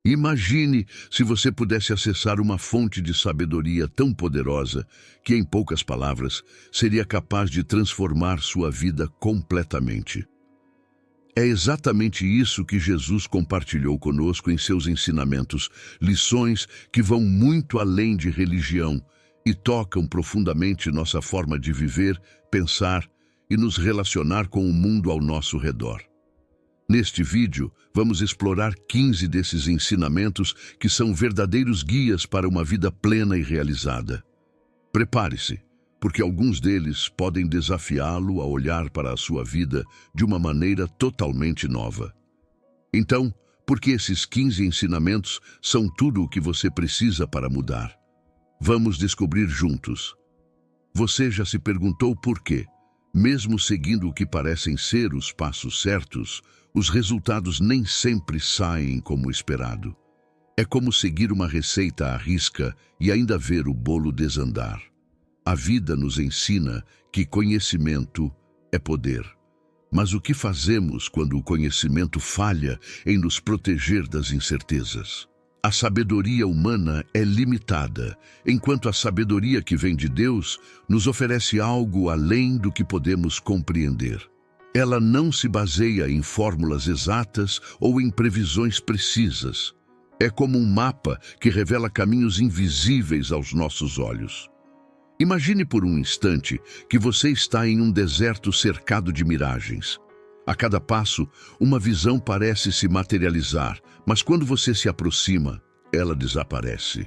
Imagine se você pudesse acessar uma fonte de sabedoria tão poderosa que, em poucas palavras, seria capaz de transformar sua vida completamente. É exatamente isso que Jesus compartilhou conosco em seus ensinamentos, lições que vão muito além de religião e tocam profundamente nossa forma de viver, pensar e nos relacionar com o mundo ao nosso redor. Neste vídeo, vamos explorar 15 desses ensinamentos que são verdadeiros guias para uma vida plena e realizada. Prepare-se, porque alguns deles podem desafiá-lo a olhar para a sua vida de uma maneira totalmente nova. Então, porque esses 15 ensinamentos são tudo o que você precisa para mudar. Vamos descobrir juntos. Você já se perguntou por quê? Mesmo seguindo o que parecem ser os passos certos, os resultados nem sempre saem como esperado. É como seguir uma receita à risca e ainda ver o bolo desandar. A vida nos ensina que conhecimento é poder. Mas o que fazemos quando o conhecimento falha em nos proteger das incertezas? A sabedoria humana é limitada, enquanto a sabedoria que vem de Deus nos oferece algo além do que podemos compreender. Ela não se baseia em fórmulas exatas ou em previsões precisas. É como um mapa que revela caminhos invisíveis aos nossos olhos. Imagine por um instante que você está em um deserto cercado de miragens. A cada passo, uma visão parece se materializar, mas quando você se aproxima, ela desaparece.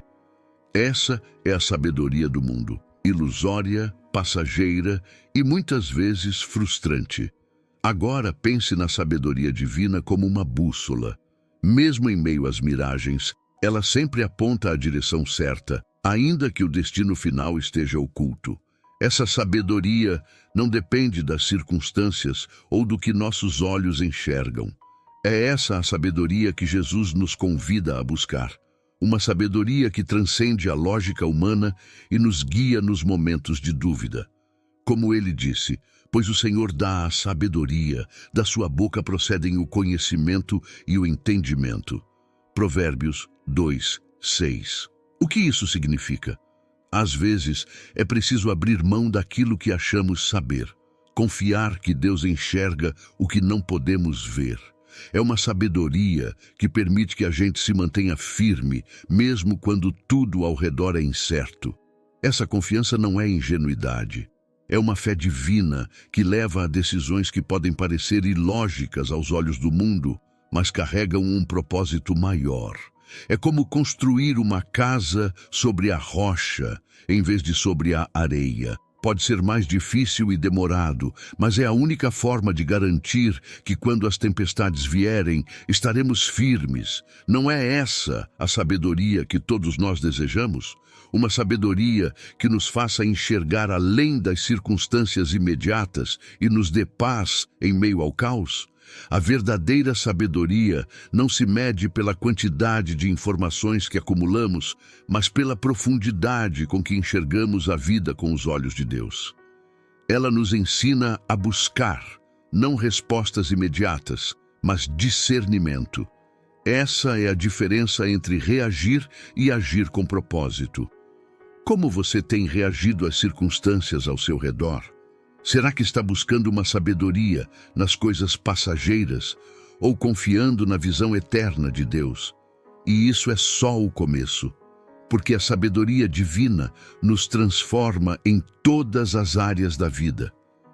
Essa é a sabedoria do mundo, ilusória, passageira e muitas vezes frustrante. Agora pense na sabedoria divina como uma bússola. Mesmo em meio às miragens, ela sempre aponta a direção certa, ainda que o destino final esteja oculto. Essa sabedoria não depende das circunstâncias ou do que nossos olhos enxergam. É essa a sabedoria que Jesus nos convida a buscar. Uma sabedoria que transcende a lógica humana e nos guia nos momentos de dúvida. Como ele disse, pois o Senhor dá a sabedoria, da sua boca procedem o conhecimento e o entendimento. Provérbios 2:6. O que isso significa? Às vezes, é preciso abrir mão daquilo que achamos saber, confiar que Deus enxerga o que não podemos ver. É uma sabedoria que permite que a gente se mantenha firme, mesmo quando tudo ao redor é incerto. Essa confiança não é ingenuidade. É uma fé divina que leva a decisões que podem parecer ilógicas aos olhos do mundo, mas carregam um propósito maior. É como construir uma casa sobre a rocha, em vez de sobre a areia. Pode ser mais difícil e demorado, mas é a única forma de garantir que quando as tempestades vierem, estaremos firmes. Não é essa a sabedoria que todos nós desejamos? Uma sabedoria que nos faça enxergar além das circunstâncias imediatas e nos dê paz em meio ao caos? A verdadeira sabedoria não se mede pela quantidade de informações que acumulamos, mas pela profundidade com que enxergamos a vida com os olhos de Deus. Ela nos ensina a buscar, não respostas imediatas, mas discernimento. Essa é a diferença entre reagir e agir com propósito. Como você tem reagido às circunstâncias ao seu redor? Será que está buscando uma sabedoria nas coisas passageiras ou confiando na visão eterna de Deus? E isso é só o começo, porque a sabedoria divina nos transforma em todas as áreas da vida,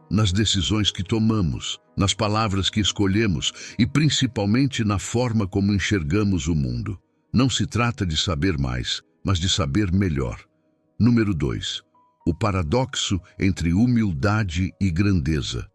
nas decisões que tomamos, nas palavras que escolhemos e principalmente na forma como enxergamos o mundo. Não se trata de saber mais, mas de saber melhor. Número 2. O paradoxo entre humildade e grandeza.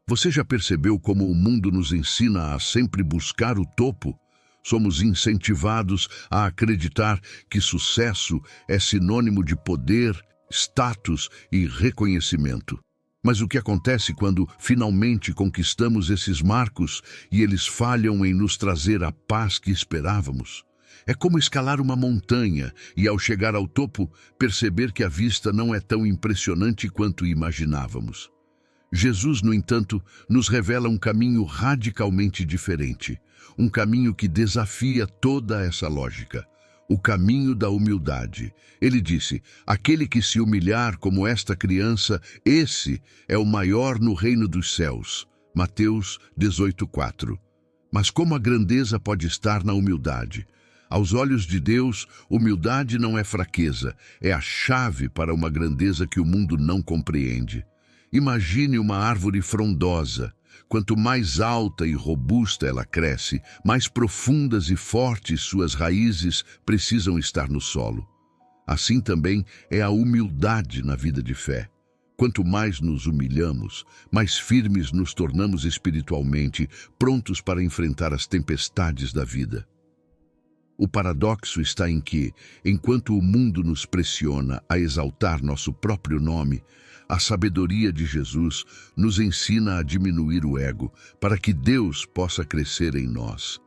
Você já percebeu como o mundo nos ensina a sempre buscar o topo? Somos incentivados a acreditar que sucesso é sinônimo de poder, status e reconhecimento. Mas o que acontece quando finalmente conquistamos esses marcos e eles falham em nos trazer a paz que esperávamos? É como escalar uma montanha e, ao chegar ao topo, perceber que a vista não é tão impressionante quanto imaginávamos. Jesus, no entanto, nos revela um caminho radicalmente diferente, um caminho que desafia toda essa lógica. O caminho da humildade. Ele disse: aquele que se humilhar como esta criança, esse é o maior no reino dos céus. Mateus 18:4. Mas como a grandeza pode estar na humildade? Aos olhos de Deus, humildade não é fraqueza, é a chave para uma grandeza que o mundo não compreende. Imagine uma árvore frondosa. Quanto mais alta e robusta ela cresce, mais profundas e fortes suas raízes precisam estar no solo. Assim também é a humildade na vida de fé. Quanto mais nos humilhamos, mais firmes nos tornamos espiritualmente, prontos para enfrentar as tempestades da vida. O paradoxo está em que, enquanto o mundo nos pressiona a exaltar nosso próprio nome, a sabedoria de Jesus nos ensina a diminuir o ego, para que Deus possa crescer em nós.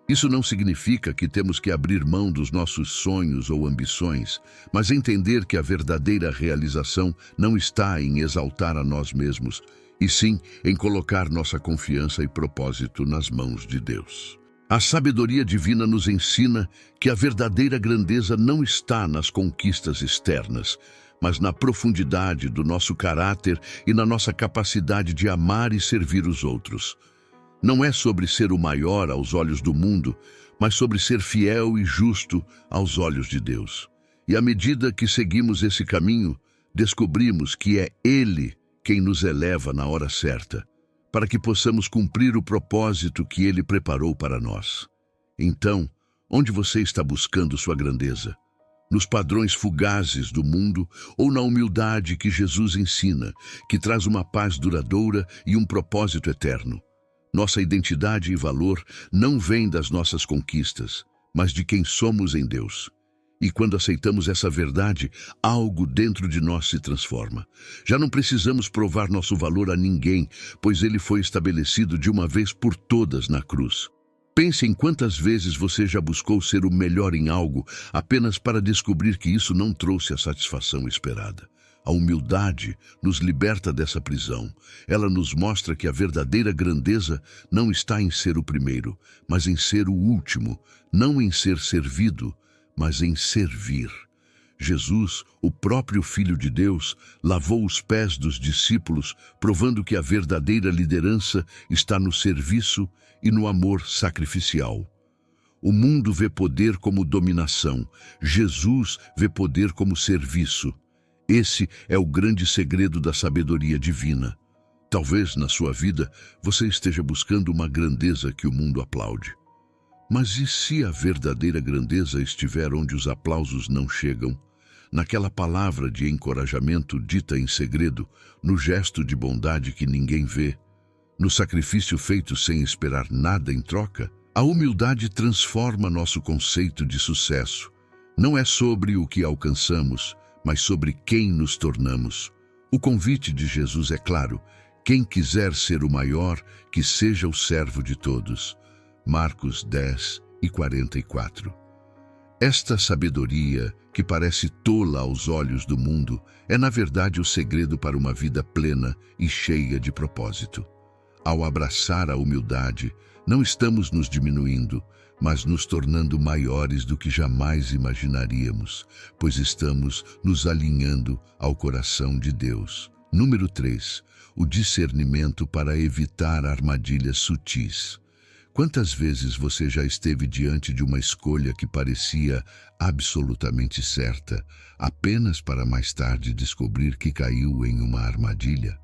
Isso não significa que temos que abrir mão dos nossos sonhos ou ambições, mas entender que a verdadeira realização não está em exaltar a nós mesmos, e sim em colocar nossa confiança e propósito nas mãos de Deus. A sabedoria divina nos ensina que a verdadeira grandeza não está nas conquistas externas, mas na profundidade do nosso caráter e na nossa capacidade de amar e servir os outros. Não é sobre ser o maior aos olhos do mundo, mas sobre ser fiel e justo aos olhos de Deus. E à medida que seguimos esse caminho, descobrimos que é Ele quem nos eleva na hora certa, para que possamos cumprir o propósito que Ele preparou para nós. Então, onde você está buscando sua grandeza? Nos padrões fugazes do mundo ou na humildade que Jesus ensina, que traz uma paz duradoura e um propósito eterno? Nossa identidade e valor não vêm das nossas conquistas, mas de quem somos em Deus. E quando aceitamos essa verdade, algo dentro de nós se transforma. Já não precisamos provar nosso valor a ninguém, pois ele foi estabelecido de uma vez por todas na cruz. Pense em quantas vezes você já buscou ser o melhor em algo apenas para descobrir que isso não trouxe a satisfação esperada. A humildade nos liberta dessa prisão. Ela nos mostra que a verdadeira grandeza não está em ser o primeiro, mas em ser o último, não em ser servido, mas em servir. Jesus, o próprio Filho de Deus, lavou os pés dos discípulos, provando que a verdadeira liderança está no serviço e no amor sacrificial. O mundo vê poder como dominação, Jesus vê poder como serviço. Esse é o grande segredo da sabedoria divina. Talvez na sua vida você esteja buscando uma grandeza que o mundo aplaude. Mas e se a verdadeira grandeza estiver onde os aplausos não chegam? Naquela palavra de encorajamento dita em segredo, no gesto de bondade que ninguém vê, no sacrifício feito sem esperar nada em troca? A humildade transforma nosso conceito de sucesso. Não é sobre o que alcançamos, mas sobre quem nos tornamos. O convite de Jesus é claro: quem quiser ser o maior, que seja o servo de todos. Marcos 10:44. Esta sabedoria, que parece tola aos olhos do mundo, é na verdade o segredo para uma vida plena e cheia de propósito. Ao abraçar a humildade, não estamos nos diminuindo, mas nos tornando maiores do que jamais imaginaríamos, pois estamos nos alinhando ao coração de Deus. Número 3. O discernimento para evitar armadilhas sutis. Quantas vezes você já esteve diante de uma escolha que parecia absolutamente certa, apenas para mais tarde descobrir que caiu em uma armadilha?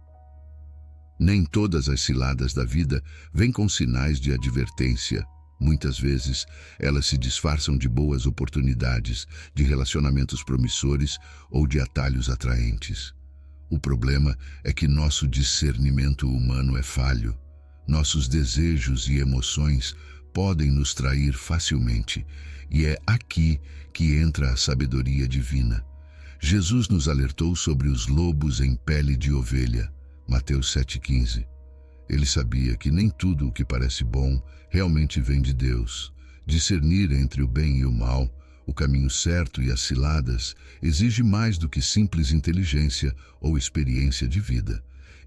Nem todas as ciladas da vida vêm com sinais de advertência. Muitas vezes, elas se disfarçam de boas oportunidades, de relacionamentos promissores ou de atalhos atraentes. O problema é que nosso discernimento humano é falho. Nossos desejos e emoções podem nos trair facilmente, e é aqui que entra a sabedoria divina. Jesus nos alertou sobre os lobos em pele de ovelha, Mateus 7,15. Ele sabia que nem tudo o que parece bom realmente vem de Deus. Discernir entre o bem e o mal, o caminho certo e as ciladas, exige mais do que simples inteligência ou experiência de vida.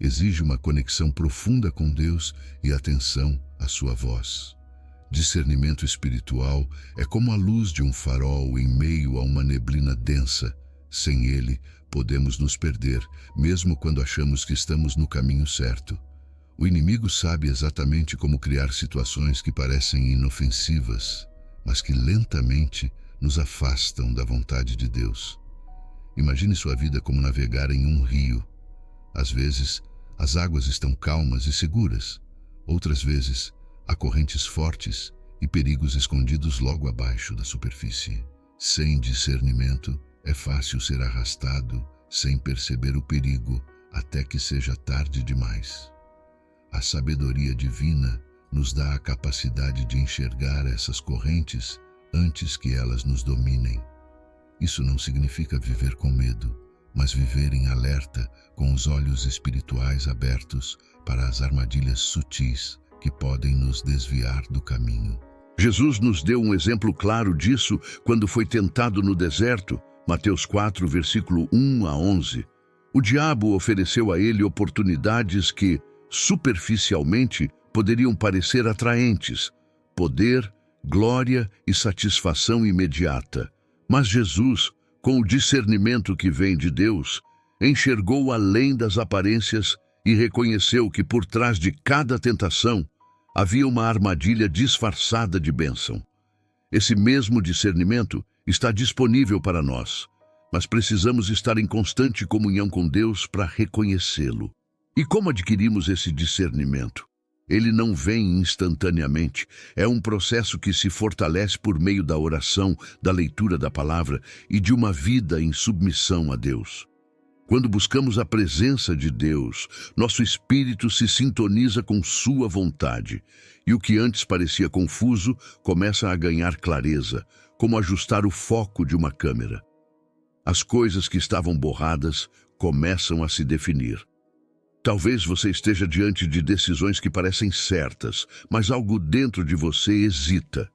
Exige uma conexão profunda com Deus e atenção à sua voz. Discernimento espiritual é como a luz de um farol em meio a uma neblina densa. Sem ele, podemos nos perder, mesmo quando achamos que estamos no caminho certo. O inimigo sabe exatamente como criar situações que parecem inofensivas, mas que lentamente nos afastam da vontade de Deus. Imagine sua vida como navegar em um rio. Às vezes, as águas estão calmas e seguras. Outras vezes, há correntes fortes e perigos escondidos logo abaixo da superfície. Sem discernimento, é fácil ser arrastado sem perceber o perigo até que seja tarde demais. A sabedoria divina nos dá a capacidade de enxergar essas correntes antes que elas nos dominem. Isso não significa viver com medo, mas viver em alerta, com os olhos espirituais abertos para as armadilhas sutis que podem nos desviar do caminho. Jesus nos deu um exemplo claro disso quando foi tentado no deserto, Mateus 4, versículo 1 a 11. O diabo ofereceu a ele oportunidades que, superficialmente, poderiam parecer atraentes: poder, glória e satisfação imediata. Mas Jesus, com o discernimento que vem de Deus, enxergou além das aparências e reconheceu que por trás de cada tentação havia uma armadilha disfarçada de bênção. Esse mesmo discernimento está disponível para nós, mas precisamos estar em constante comunhão com Deus para reconhecê-lo. E como adquirimos esse discernimento? Ele não vem instantaneamente. É um processo que se fortalece por meio da oração, da leitura da palavra e de uma vida em submissão a Deus. Quando buscamos a presença de Deus, nosso espírito se sintoniza com sua vontade, e o que antes parecia confuso começa a ganhar clareza, como ajustar o foco de uma câmera. As coisas que estavam borradas começam a se definir. Talvez você esteja diante de decisões que parecem certas, mas algo dentro de você hesita.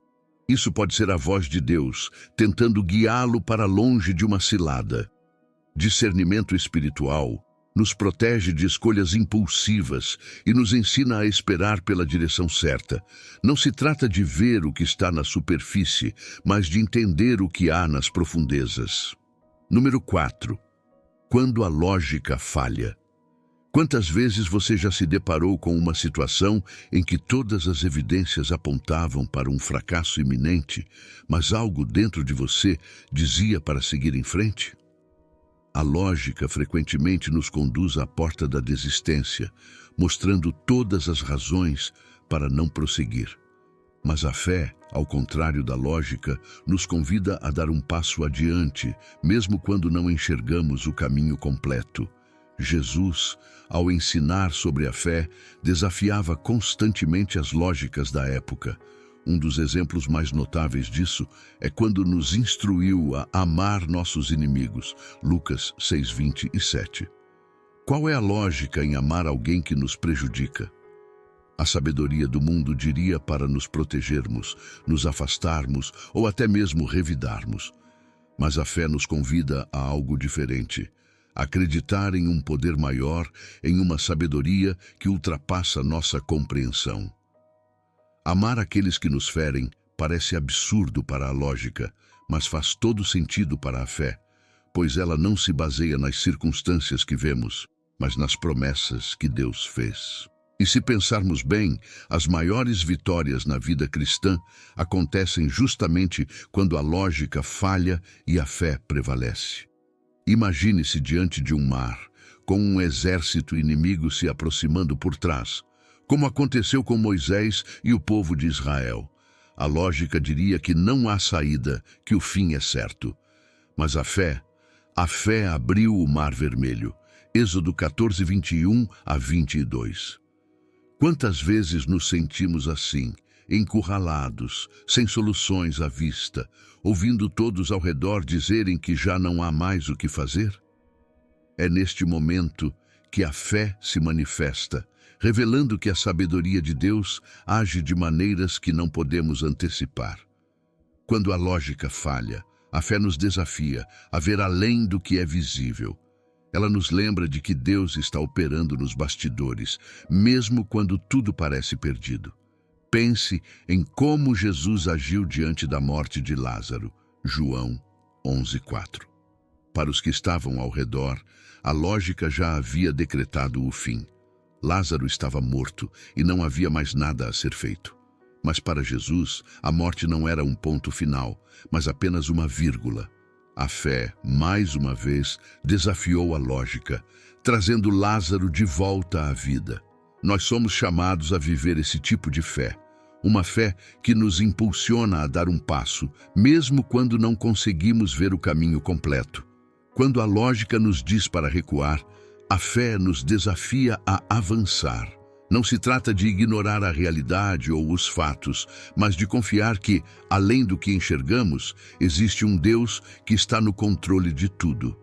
Isso pode ser a voz de Deus, tentando guiá-lo para longe de uma cilada. Discernimento espiritual nos protege de escolhas impulsivas e nos ensina a esperar pela direção certa. Não se trata de ver o que está na superfície, mas de entender o que há nas profundezas. Número 4. Quando a lógica falha. Quantas vezes você já se deparou com uma situação em que todas as evidências apontavam para um fracasso iminente, mas algo dentro de você dizia para seguir em frente? A lógica frequentemente nos conduz à porta da desistência, mostrando todas as razões para não prosseguir. Mas a fé, ao contrário da lógica, nos convida a dar um passo adiante, mesmo quando não enxergamos o caminho completo. Jesus, ao ensinar sobre a fé, desafiava constantemente as lógicas da época. Um dos exemplos mais notáveis disso é quando nos instruiu a amar nossos inimigos, Lucas 6:27. Qual é a lógica em amar alguém que nos prejudica? A sabedoria do mundo diria para nos protegermos, nos afastarmos ou até mesmo revidarmos. Mas a fé nos convida a algo diferente. Acreditar em um poder maior, em uma sabedoria que ultrapassa nossa compreensão. Amar aqueles que nos ferem parece absurdo para a lógica, mas faz todo sentido para a fé, pois ela não se baseia nas circunstâncias que vemos, mas nas promessas que Deus fez. E se pensarmos bem, as maiores vitórias na vida cristã acontecem justamente quando a lógica falha e a fé prevalece. Imagine-se diante de um mar, com um exército inimigo se aproximando por trás, como aconteceu com Moisés e o povo de Israel. A lógica diria que não há saída, que o fim é certo. Mas a fé abriu o Mar Vermelho. Êxodo 14:21 a 22. Quantas vezes nos sentimos assim, encurralados, sem soluções à vista, ouvindo todos ao redor dizerem que já não há mais o que fazer? É neste momento que a fé se manifesta, revelando que a sabedoria de Deus age de maneiras que não podemos antecipar. Quando a lógica falha, a fé nos desafia a ver além do que é visível. Ela nos lembra de que Deus está operando nos bastidores, mesmo quando tudo parece perdido. Pense em como Jesus agiu diante da morte de Lázaro. João 11:4. Para os que estavam ao redor, a lógica já havia decretado o fim. Lázaro estava morto e não havia mais nada a ser feito. Mas para Jesus, a morte não era um ponto final, mas apenas uma vírgula. A fé, mais uma vez, desafiou a lógica, trazendo Lázaro de volta à vida. Nós somos chamados a viver esse tipo de fé. Uma fé que nos impulsiona a dar um passo, mesmo quando não conseguimos ver o caminho completo. Quando a lógica nos diz para recuar, a fé nos desafia a avançar. Não se trata de ignorar a realidade ou os fatos, mas de confiar que, além do que enxergamos, existe um Deus que está no controle de tudo.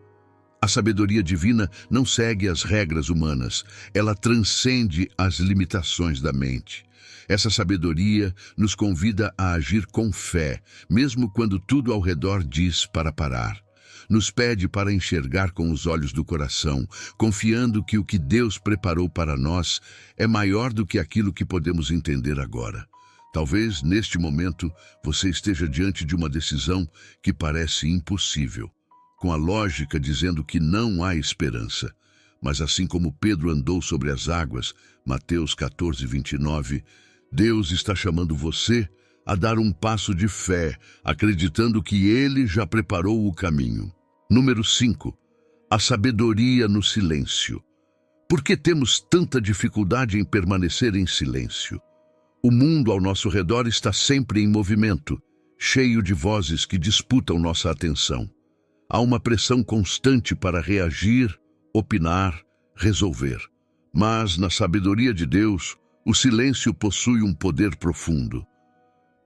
A sabedoria divina não segue as regras humanas, ela transcende as limitações da mente. Essa sabedoria nos convida a agir com fé, mesmo quando tudo ao redor diz para parar. Nos pede para enxergar com os olhos do coração, confiando que o que Deus preparou para nós é maior do que aquilo que podemos entender agora. Talvez, neste momento, você esteja diante de uma decisão que parece impossível, com a lógica dizendo que não há esperança. Mas assim como Pedro andou sobre as águas, Mateus 14:29, Deus está chamando você a dar um passo de fé, acreditando que Ele já preparou o caminho. Número 5. A sabedoria no silêncio. Por que temos tanta dificuldade em permanecer em silêncio? O mundo ao nosso redor está sempre em movimento, cheio de vozes que disputam nossa atenção. Há uma pressão constante para reagir, opinar, resolver. Mas, na sabedoria de Deus, o silêncio possui um poder profundo.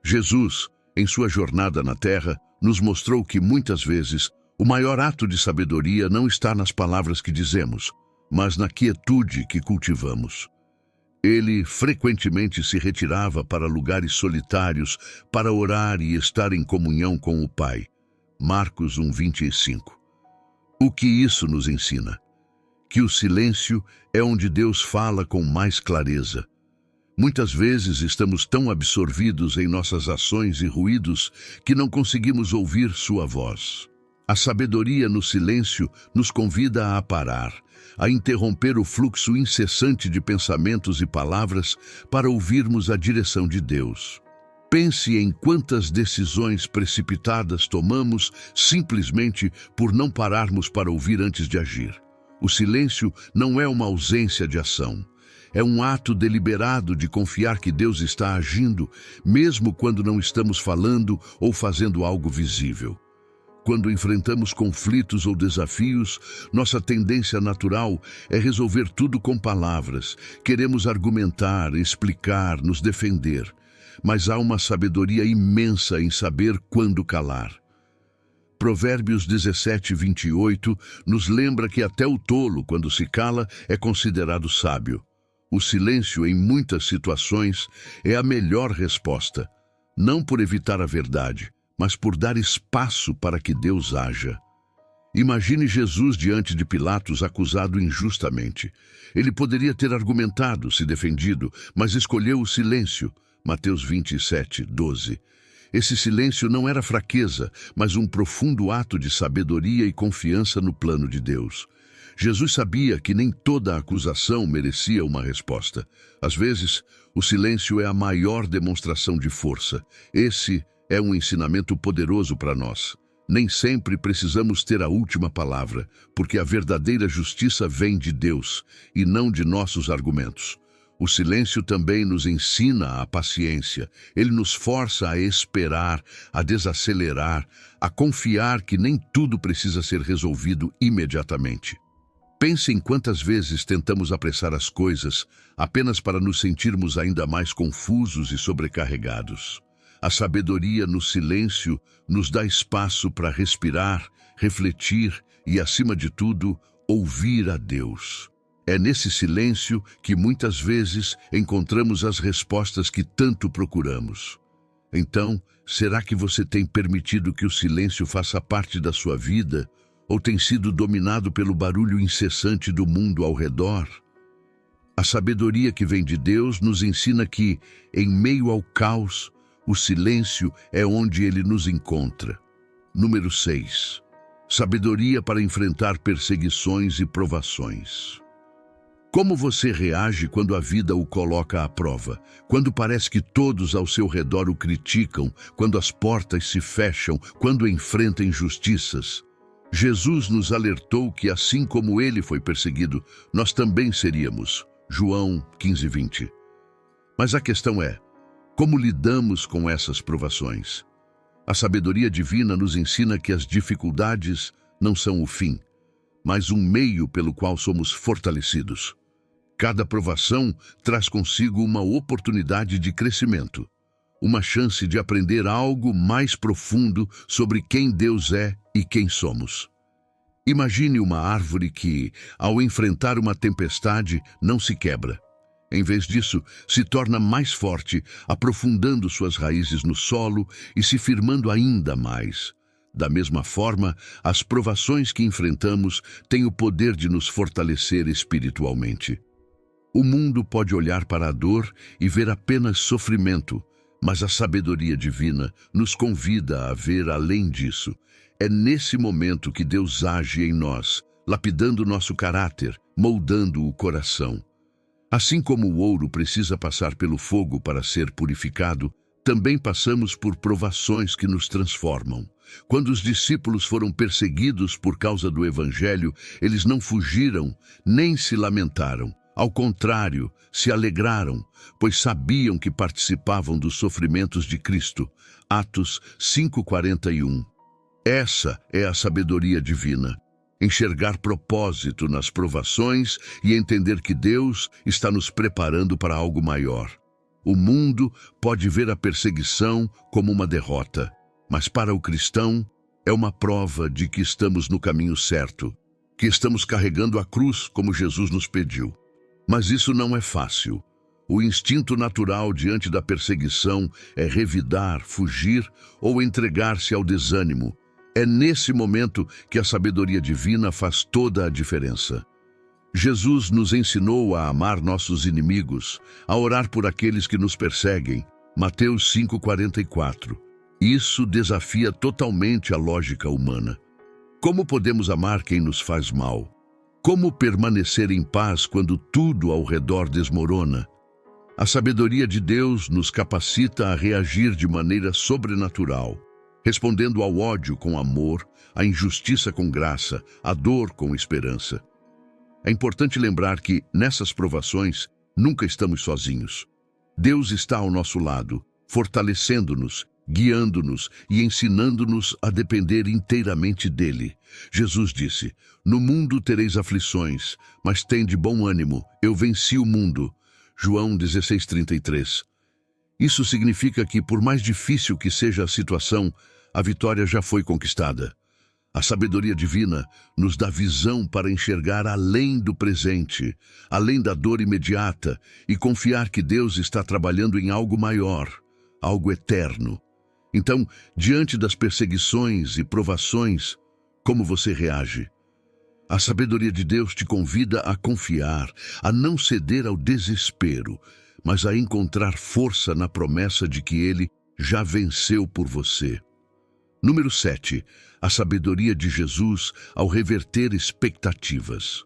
Jesus, em sua jornada na Terra, nos mostrou que, muitas vezes, o maior ato de sabedoria não está nas palavras que dizemos, mas na quietude que cultivamos. Ele frequentemente se retirava para lugares solitários para orar e estar em comunhão com o Pai. Marcos 1:25. O que isso nos ensina? Que o silêncio é onde Deus fala com mais clareza. Muitas vezes estamos tão absorvidos em nossas ações e ruídos que não conseguimos ouvir sua voz. A sabedoria no silêncio nos convida a parar, a interromper o fluxo incessante de pensamentos e palavras para ouvirmos a direção de Deus. Pense em quantas decisões precipitadas tomamos simplesmente por não pararmos para ouvir antes de agir. O silêncio não é uma ausência de ação. É um ato deliberado de confiar que Deus está agindo, mesmo quando não estamos falando ou fazendo algo visível. Quando enfrentamos conflitos ou desafios, nossa tendência natural é resolver tudo com palavras. Queremos argumentar, explicar, nos defender. Mas há uma sabedoria imensa em saber quando calar. Provérbios 17:28 nos lembra que até o tolo, quando se cala, é considerado sábio. O silêncio, em muitas situações, é a melhor resposta, não por evitar a verdade, mas por dar espaço para que Deus haja. Imagine Jesus diante de Pilatos acusado injustamente. Ele poderia ter argumentado, se defendido, mas escolheu o silêncio. Mateus 27:12. Esse silêncio não era fraqueza, mas um profundo ato de sabedoria e confiança no plano de Deus. Jesus sabia que nem toda acusação merecia uma resposta. Às vezes, o silêncio é a maior demonstração de força. Esse é um ensinamento poderoso para nós. Nem sempre precisamos ter a última palavra, porque a verdadeira justiça vem de Deus e não de nossos argumentos. O silêncio também nos ensina a paciência. Ele nos força a esperar, a desacelerar, a confiar que nem tudo precisa ser resolvido imediatamente. Pense em quantas vezes tentamos apressar as coisas apenas para nos sentirmos ainda mais confusos e sobrecarregados. A sabedoria no silêncio nos dá espaço para respirar, refletir e, acima de tudo, ouvir a Deus. É nesse silêncio que muitas vezes encontramos as respostas que tanto procuramos. Então, será que você tem permitido que o silêncio faça parte da sua vida? Ou tem sido dominado pelo barulho incessante do mundo ao redor? A sabedoria que vem de Deus nos ensina que, em meio ao caos, o silêncio é onde Ele nos encontra. Número 6. Sabedoria para enfrentar perseguições e provações. Como você reage quando a vida o coloca à prova? Quando parece que todos ao seu redor o criticam, quando as portas se fecham, quando enfrenta injustiças? Jesus nos alertou que assim como ele foi perseguido, nós também seríamos. João 15:20. Mas a questão é, como lidamos com essas provações? A sabedoria divina nos ensina que as dificuldades não são o fim, mas um meio pelo qual somos fortalecidos. Cada provação traz consigo uma oportunidade de crescimento, uma chance de aprender algo mais profundo sobre quem Deus é e quem somos. Imagine uma árvore que, ao enfrentar uma tempestade, não se quebra. Em vez disso, se torna mais forte, aprofundando suas raízes no solo e se firmando ainda mais. Da mesma forma, as provações que enfrentamos têm o poder de nos fortalecer espiritualmente. O mundo pode olhar para a dor e ver apenas sofrimento, mas a sabedoria divina nos convida a ver além disso. É nesse momento que Deus age em nós, lapidando nosso caráter, moldando o coração. Assim como o ouro precisa passar pelo fogo para ser purificado, também passamos por provações que nos transformam. Quando os discípulos foram perseguidos por causa do Evangelho, eles não fugiram, nem se lamentaram. Ao contrário, se alegraram, pois sabiam que participavam dos sofrimentos de Cristo. Atos 5:41. Essa é a sabedoria divina. Enxergar propósito nas provações e entender que Deus está nos preparando para algo maior. O mundo pode ver a perseguição como uma derrota, mas para o cristão é uma prova de que estamos no caminho certo, que estamos carregando a cruz como Jesus nos pediu. Mas isso não é fácil. O instinto natural diante da perseguição é revidar, fugir ou entregar-se ao desânimo. É nesse momento que a sabedoria divina faz toda a diferença. Jesus nos ensinou a amar nossos inimigos, a orar por aqueles que nos perseguem. Mateus 5:44. Isso desafia totalmente a lógica humana. Como podemos amar quem nos faz mal? Como permanecer em paz quando tudo ao redor desmorona? A sabedoria de Deus nos capacita a reagir de maneira sobrenatural, respondendo ao ódio com amor, à injustiça com graça, à dor com esperança. É importante lembrar que, nessas provações, nunca estamos sozinhos. Deus está ao nosso lado, fortalecendo-nos, guiando-nos e ensinando-nos a depender inteiramente dele. Jesus disse: "No mundo tereis aflições, mas tende bom ânimo, eu venci o mundo." João 16:33. Isso significa que, por mais difícil que seja a situação, a vitória já foi conquistada. A sabedoria divina nos dá visão para enxergar além do presente, além da dor imediata, e confiar que Deus está trabalhando em algo maior, algo eterno. Então, diante das perseguições e provações, como você reage? A sabedoria de Deus te convida a confiar, a não ceder ao desespero, mas a encontrar força na promessa de que Ele já venceu por você. Número 7. A sabedoria de Jesus ao reverter expectativas.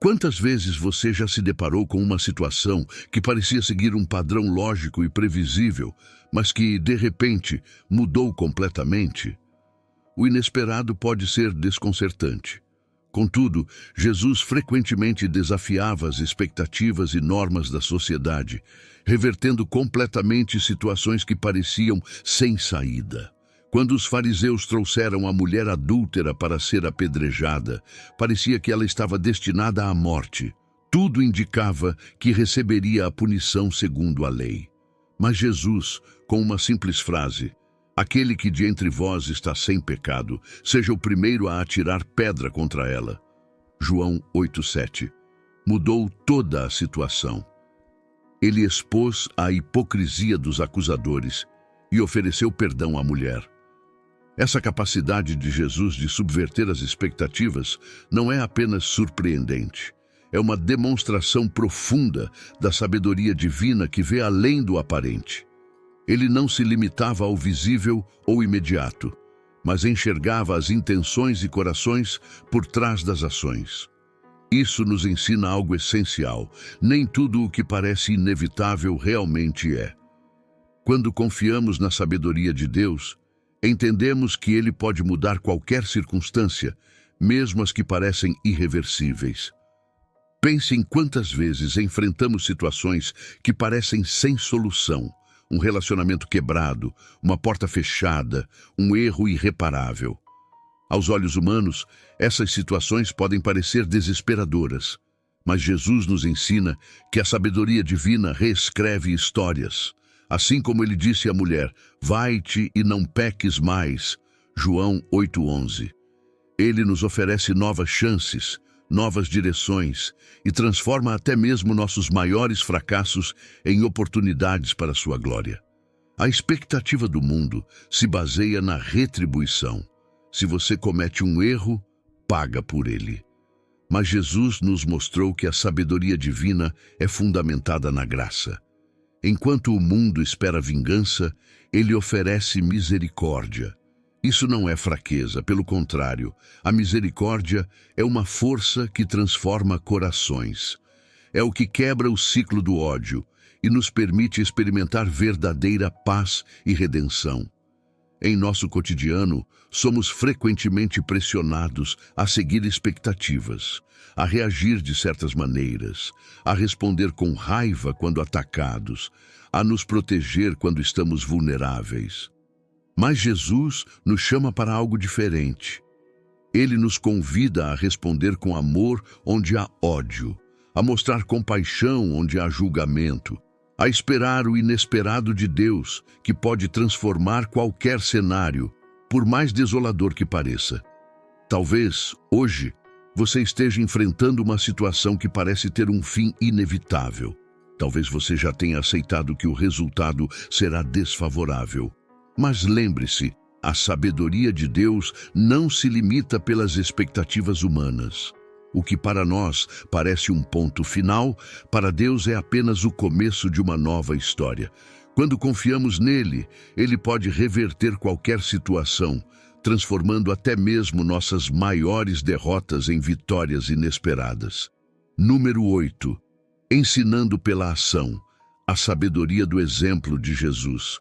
Quantas vezes você já se deparou com uma situação que parecia seguir um padrão lógico e previsível, mas que, de repente, mudou completamente? O inesperado pode ser desconcertante. Contudo, Jesus frequentemente desafiava as expectativas e normas da sociedade, revertendo completamente situações que pareciam sem saída. Quando os fariseus trouxeram a mulher adúltera para ser apedrejada, parecia que ela estava destinada à morte. Tudo indicava que receberia a punição segundo a lei. Mas Jesus, com uma simples frase: "Aquele que de entre vós está sem pecado, seja o primeiro a atirar pedra contra ela." João 8:7. Mudou toda a situação. Ele expôs a hipocrisia dos acusadores e ofereceu perdão à mulher. Essa capacidade de Jesus de subverter as expectativas não é apenas surpreendente, é uma demonstração profunda da sabedoria divina que vê além do aparente. Ele não se limitava ao visível ou imediato, mas enxergava as intenções e corações por trás das ações. Isso nos ensina algo essencial: nem tudo o que parece inevitável realmente é. Quando confiamos na sabedoria de Deus, entendemos que Ele pode mudar qualquer circunstância, mesmo as que parecem irreversíveis. Pense em quantas vezes enfrentamos situações que parecem sem solução: um relacionamento quebrado, uma porta fechada, um erro irreparável. Aos olhos humanos, essas situações podem parecer desesperadoras, mas Jesus nos ensina que a sabedoria divina reescreve histórias. Assim como ele disse à mulher: vai-te e não peques mais, João 8:11. Ele nos oferece novas chances, novas direções e transforma até mesmo nossos maiores fracassos em oportunidades para a sua glória. A expectativa do mundo se baseia na retribuição. Se você comete um erro, paga por ele. Mas Jesus nos mostrou que a sabedoria divina é fundamentada na graça. Enquanto o mundo espera vingança, ele oferece misericórdia. Isso não é fraqueza, pelo contrário, a misericórdia é uma força que transforma corações. É o que quebra o ciclo do ódio e nos permite experimentar verdadeira paz e redenção. Em nosso cotidiano, somos frequentemente pressionados a seguir expectativas, a reagir de certas maneiras, a responder com raiva quando atacados, a nos proteger quando estamos vulneráveis. Mas Jesus nos chama para algo diferente. Ele nos convida a responder com amor onde há ódio, a mostrar compaixão onde há julgamento, a esperar o inesperado de Deus, que pode transformar qualquer cenário, por mais desolador que pareça. Talvez, hoje, você esteja enfrentando uma situação que parece ter um fim inevitável. Talvez você já tenha aceitado que o resultado será desfavorável. Mas lembre-se, a sabedoria de Deus não se limita pelas expectativas humanas. O que para nós parece um ponto final, para Deus é apenas o começo de uma nova história. Quando confiamos nele, ele pode reverter qualquer situação, transformando até mesmo nossas maiores derrotas em vitórias inesperadas. Número 8. Ensinando pela ação, a sabedoria do exemplo de Jesus.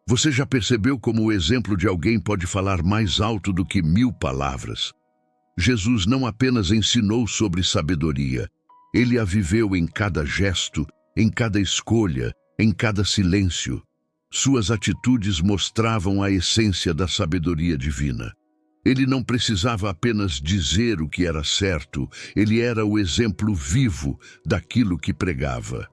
Você já percebeu como o exemplo de alguém pode falar mais alto do que 1000 palavras? Jesus não apenas ensinou sobre sabedoria, ele a viveu em cada gesto, em cada escolha, em cada silêncio. Suas atitudes mostravam a essência da sabedoria divina. Ele não precisava apenas dizer o que era certo, ele era o exemplo vivo daquilo que pregava.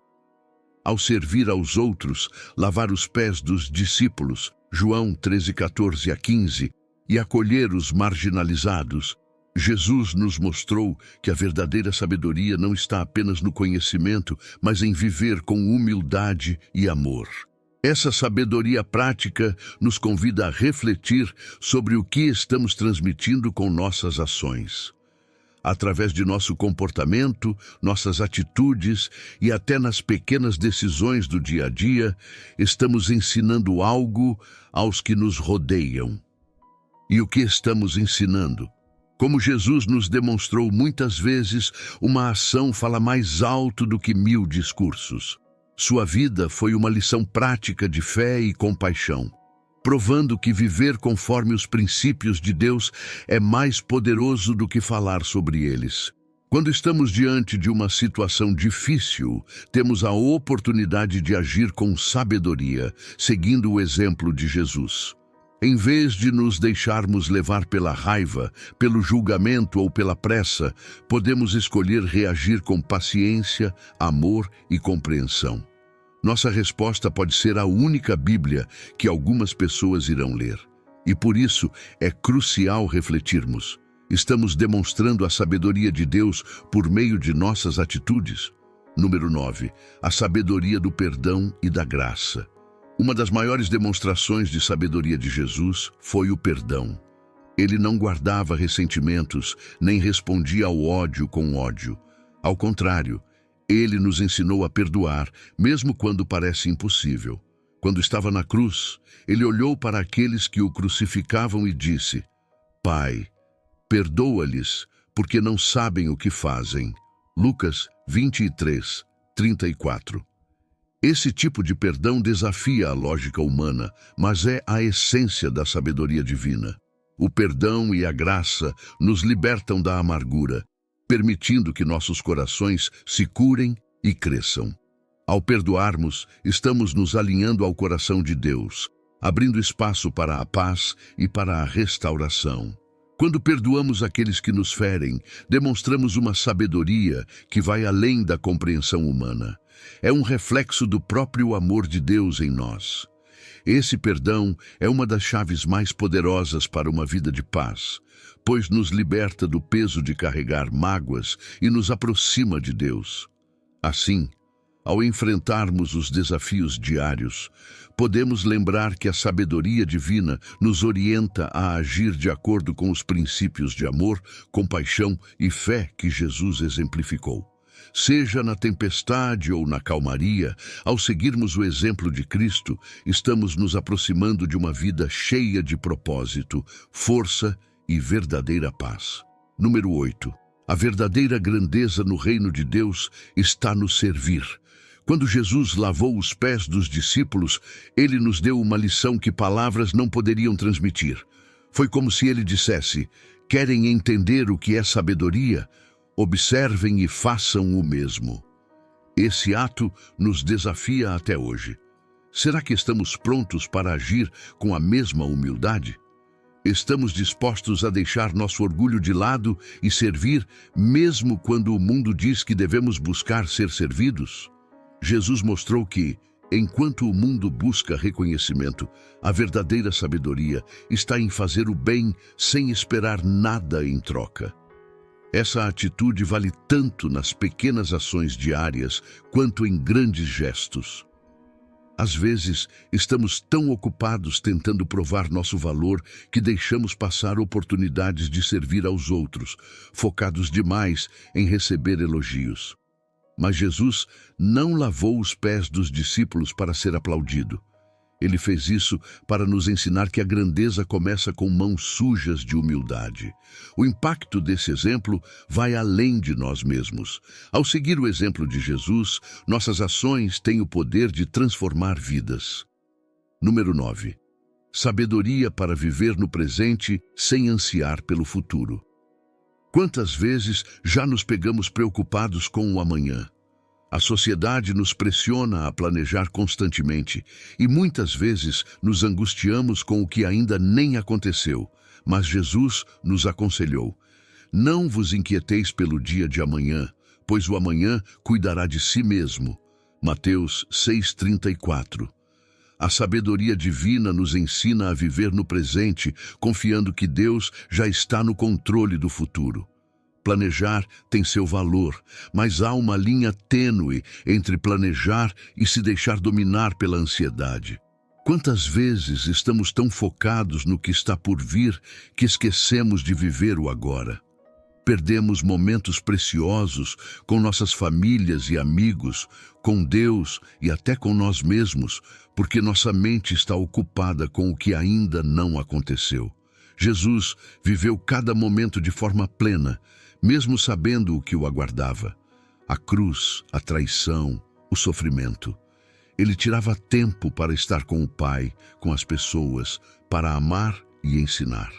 Ao servir aos outros, lavar os pés dos discípulos, João 13:14-15, e acolher os marginalizados, Jesus nos mostrou que a verdadeira sabedoria não está apenas no conhecimento, mas em viver com humildade e amor. Essa sabedoria prática nos convida a refletir sobre o que estamos transmitindo com nossas ações. Através de nosso comportamento, nossas atitudes e até nas pequenas decisões do dia a dia, estamos ensinando algo aos que nos rodeiam. E o que estamos ensinando? Como Jesus nos demonstrou muitas vezes, uma ação fala mais alto do que 1000 discursos. Sua vida foi uma lição prática de fé e compaixão, provando que viver conforme os princípios de Deus é mais poderoso do que falar sobre eles. Quando estamos diante de uma situação difícil, temos a oportunidade de agir com sabedoria, seguindo o exemplo de Jesus. Em vez de nos deixarmos levar pela raiva, pelo julgamento ou pela pressa, podemos escolher reagir com paciência, amor e compreensão. Nossa resposta pode ser a única Bíblia que algumas pessoas irão ler. E por isso é crucial refletirmos. Estamos demonstrando a sabedoria de Deus por meio de nossas atitudes? Número 9. A sabedoria do perdão e da graça. Uma das maiores demonstrações de sabedoria de Jesus foi o perdão. Ele não guardava ressentimentos, nem respondia ao ódio com ódio. Ao contrário, ele nos ensinou a perdoar, mesmo quando parece impossível. Quando estava na cruz, ele olhou para aqueles que o crucificavam e disse: Pai, perdoa-lhes, porque não sabem o que fazem. Lucas 23, 34. Esse tipo de perdão desafia a lógica humana, mas é a essência da sabedoria divina. O perdão e a graça nos libertam da amargura, permitindo que nossos corações se curem e cresçam. Ao perdoarmos, estamos nos alinhando ao coração de Deus, abrindo espaço para a paz e para a restauração. Quando perdoamos aqueles que nos ferem, demonstramos uma sabedoria que vai além da compreensão humana. É um reflexo do próprio amor de Deus em nós. Esse perdão é uma das chaves mais poderosas para uma vida de paz, pois nos liberta do peso de carregar mágoas e nos aproxima de Deus. Assim, ao enfrentarmos os desafios diários, podemos lembrar que a sabedoria divina nos orienta a agir de acordo com os princípios de amor, compaixão e fé que Jesus exemplificou. Seja na tempestade ou na calmaria, ao seguirmos o exemplo de Cristo, estamos nos aproximando de uma vida cheia de propósito, força e verdadeira paz. Número 8. A verdadeira grandeza no reino de Deus está no servir. Quando Jesus lavou os pés dos discípulos, ele nos deu uma lição que palavras não poderiam transmitir. Foi como se ele dissesse: querem entender o que é sabedoria? Observem e façam o mesmo. Esse ato nos desafia até hoje. Será que estamos prontos para agir com a mesma humildade? Estamos dispostos a deixar nosso orgulho de lado e servir, mesmo quando o mundo diz que devemos buscar ser servidos? Jesus mostrou que, enquanto o mundo busca reconhecimento, a verdadeira sabedoria está em fazer o bem sem esperar nada em troca. Essa atitude vale tanto nas pequenas ações diárias quanto em grandes gestos. Às vezes, estamos tão ocupados tentando provar nosso valor que deixamos passar oportunidades de servir aos outros, focados demais em receber elogios. Mas Jesus não lavou os pés dos discípulos para ser aplaudido. Ele fez isso para nos ensinar que a grandeza começa com mãos sujas de humildade. O impacto desse exemplo vai além de nós mesmos. Ao seguir o exemplo de Jesus, nossas ações têm o poder de transformar vidas. Número 9. Sabedoria para viver no presente sem ansiar pelo futuro. Quantas vezes já nos pegamos preocupados com o amanhã? A sociedade nos pressiona a planejar constantemente e muitas vezes nos angustiamos com o que ainda nem aconteceu. Mas Jesus nos aconselhou: não vos inquieteis pelo dia de amanhã, pois o amanhã cuidará de si mesmo. Mateus 6,34. A sabedoria divina nos ensina a viver no presente, confiando que Deus já está no controle do futuro. Planejar tem seu valor, mas há uma linha tênue entre planejar e se deixar dominar pela ansiedade. Quantas vezes estamos tão focados no que está por vir que esquecemos de viver o agora? Perdemos momentos preciosos com nossas famílias e amigos, com Deus e até com nós mesmos, porque nossa mente está ocupada com o que ainda não aconteceu. Jesus viveu cada momento de forma plena, mesmo sabendo o que o aguardava: a cruz, a traição, o sofrimento. Ele tirava tempo para estar com o Pai, com as pessoas, para amar e ensinar.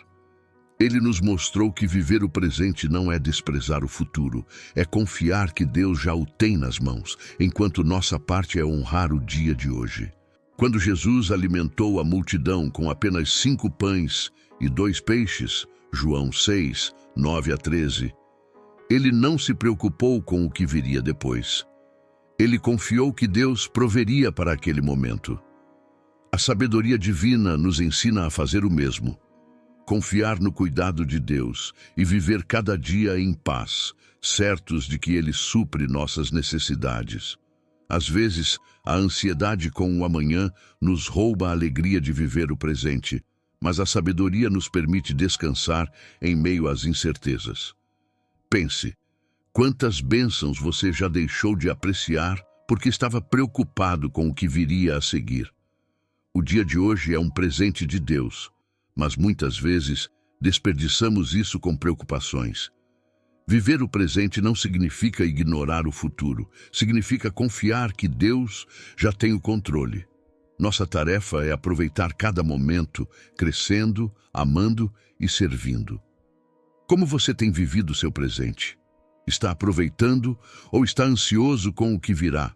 Ele nos mostrou que viver o presente não é desprezar o futuro, é confiar que Deus já o tem nas mãos, enquanto nossa parte é honrar o dia de hoje. Quando Jesus alimentou a multidão com apenas 5 pães e 2 peixes, João 6, 9-13, ele não se preocupou com o que viria depois. Ele confiou que Deus proveria para aquele momento. A sabedoria divina nos ensina a fazer o mesmo. Confiar no cuidado de Deus e viver cada dia em paz, certos de que Ele supre nossas necessidades. Às vezes, a ansiedade com o amanhã nos rouba a alegria de viver o presente, mas a sabedoria nos permite descansar em meio às incertezas. Pense, quantas bênçãos você já deixou de apreciar porque estava preocupado com o que viria a seguir? O dia de hoje é um presente de Deus, mas muitas vezes desperdiçamos isso com preocupações. Viver o presente não significa ignorar o futuro, significa confiar que Deus já tem o controle. Nossa tarefa é aproveitar cada momento, crescendo, amando e servindo. Como você tem vivido o seu presente? Está aproveitando ou está ansioso com o que virá?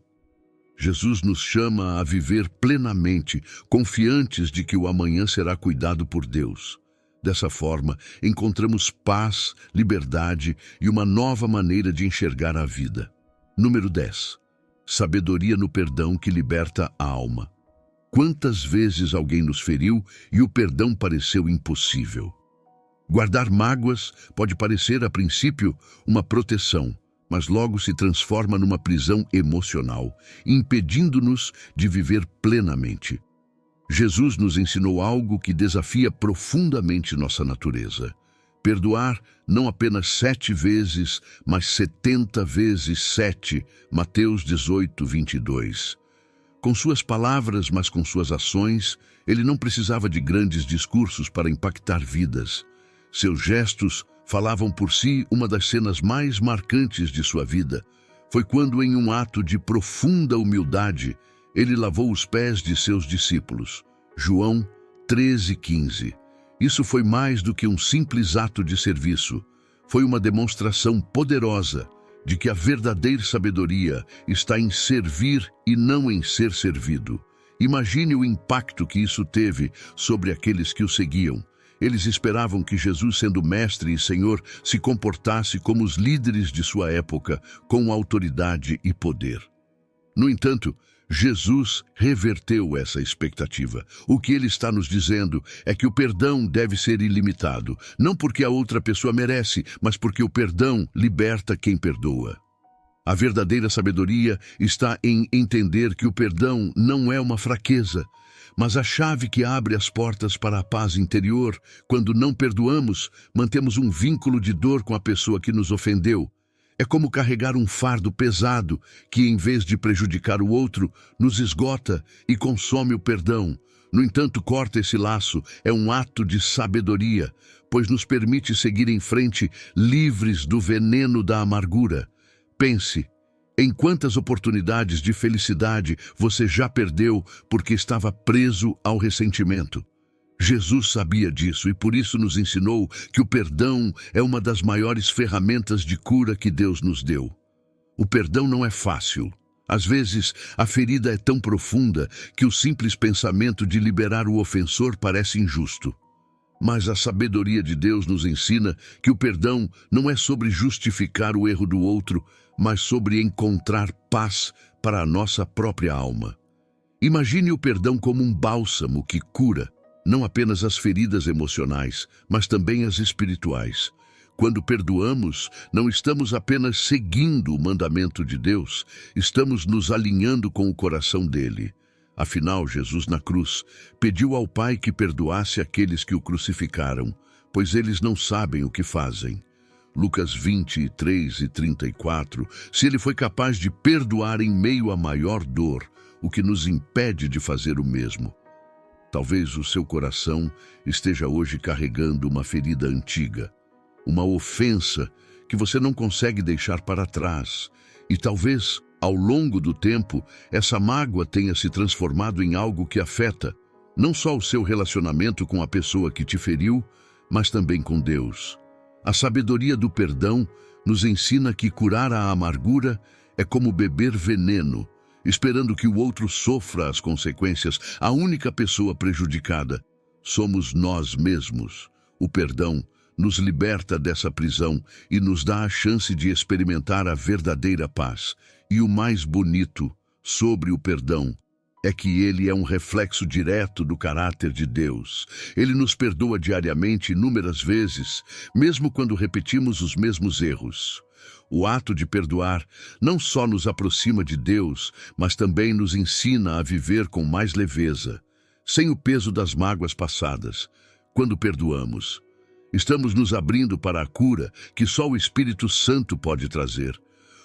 Jesus nos chama a viver plenamente, confiantes de que o amanhã será cuidado por Deus. Dessa forma, encontramos paz, liberdade e uma nova maneira de enxergar a vida. Número 10. Sabedoria no perdão que liberta a alma. Quantas vezes alguém nos feriu e o perdão pareceu impossível? Guardar mágoas pode parecer, a princípio, uma proteção, mas logo se transforma numa prisão emocional, impedindo-nos de viver plenamente. Jesus nos ensinou algo que desafia profundamente nossa natureza. Perdoar não apenas 7 vezes, mas 70 vezes 7, Mateus 18, 22. Com suas palavras, mas com suas ações, ele não precisava de grandes discursos para impactar vidas. Seus gestos falavam por si. Uma das cenas mais marcantes de sua vida foi quando, em um ato de profunda humildade, ele lavou os pés de seus discípulos. João 13:15. Isso foi mais do que um simples ato de serviço. Foi uma demonstração poderosa de que a verdadeira sabedoria está em servir e não em ser servido. Imagine o impacto que isso teve sobre aqueles que o seguiam. Eles esperavam que Jesus, sendo mestre e Senhor, se comportasse como os líderes de sua época, com autoridade e poder. No entanto, Jesus reverteu essa expectativa. O que ele está nos dizendo é que o perdão deve ser ilimitado, não porque a outra pessoa merece, mas porque o perdão liberta quem perdoa. A verdadeira sabedoria está em entender que o perdão não é uma fraqueza, mas a chave que abre as portas para a paz interior. Quando não perdoamos, mantemos um vínculo de dor com a pessoa que nos ofendeu. É como carregar um fardo pesado que, em vez de prejudicar o outro, nos esgota e consome o perdão. No entanto, corta esse laço é um ato de sabedoria, pois nos permite seguir em frente livres do veneno da amargura. Pense, em quantas oportunidades de felicidade você já perdeu porque estava preso ao ressentimento. Jesus sabia disso e por isso nos ensinou que o perdão é uma das maiores ferramentas de cura que Deus nos deu. O perdão não é fácil. Às vezes, a ferida é tão profunda que o simples pensamento de liberar o ofensor parece injusto. Mas a sabedoria de Deus nos ensina que o perdão não é sobre justificar o erro do outro, mas sobre encontrar paz para a nossa própria alma. Imagine o perdão como um bálsamo que cura não apenas as feridas emocionais, mas também as espirituais. Quando perdoamos, não estamos apenas seguindo o mandamento de Deus, estamos nos alinhando com o coração dele. Afinal, Jesus na cruz pediu ao Pai que perdoasse aqueles que o crucificaram, pois eles não sabem o que fazem. Lucas 23 e 34, se ele foi capaz de perdoar em meio à maior dor, o que nos impede de fazer o mesmo? Talvez o seu coração esteja hoje carregando uma ferida antiga, uma ofensa que você não consegue deixar para trás. E talvez, ao longo do tempo, essa mágoa tenha se transformado em algo que afeta não só o seu relacionamento com a pessoa que te feriu, mas também com Deus. A sabedoria do perdão nos ensina que curar a amargura é como beber veneno, esperando que o outro sofra as consequências. A única pessoa prejudicada somos nós mesmos. O perdão nos liberta dessa prisão e nos dá a chance de experimentar a verdadeira paz. E o mais bonito sobre o perdão é que ele é um reflexo direto do caráter de Deus. Ele nos perdoa diariamente inúmeras vezes, mesmo quando repetimos os mesmos erros. O ato de perdoar não só nos aproxima de Deus, mas também nos ensina a viver com mais leveza, sem o peso das mágoas passadas. Quando perdoamos, estamos nos abrindo para a cura que só o Espírito Santo pode trazer.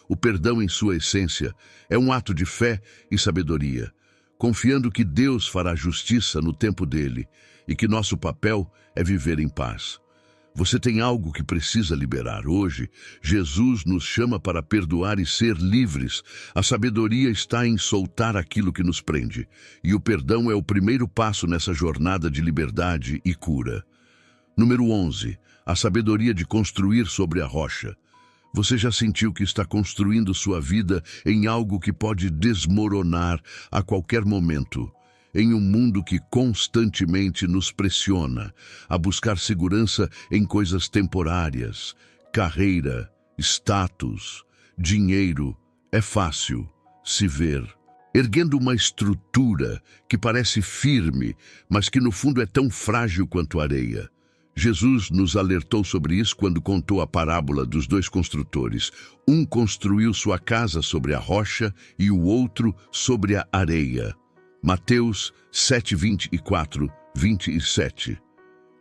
O perdão, em sua essência, é um ato de fé e sabedoria, confiando que Deus fará justiça no tempo dele e que nosso papel é viver em paz. Você tem algo que precisa liberar hoje. Jesus nos chama para perdoar e ser livres. A sabedoria está em soltar aquilo que nos prende, e o perdão é o primeiro passo nessa jornada de liberdade e cura. Número 11. A sabedoria de construir sobre a rocha. Você já sentiu que está construindo sua vida em algo que pode desmoronar a qualquer momento? Em um mundo que constantemente nos pressiona a buscar segurança em coisas temporárias, carreira, status, dinheiro, é fácil se ver erguendo uma estrutura que parece firme, mas que no fundo é tão frágil quanto areia. Jesus nos alertou sobre isso quando contou a parábola dos dois construtores. Um construiu sua casa sobre a rocha e o outro sobre a areia. Mateus 7:24, 27.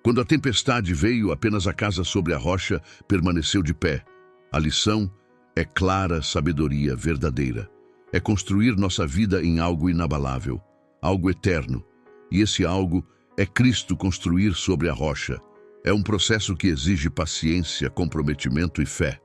Quando a tempestade veio, apenas a casa sobre a rocha permaneceu de pé. A lição é clara sabedoria verdadeira. É construir nossa vida em algo inabalável, algo eterno. E esse algo é Cristo construir sobre a rocha. É um processo que exige paciência, comprometimento e fé.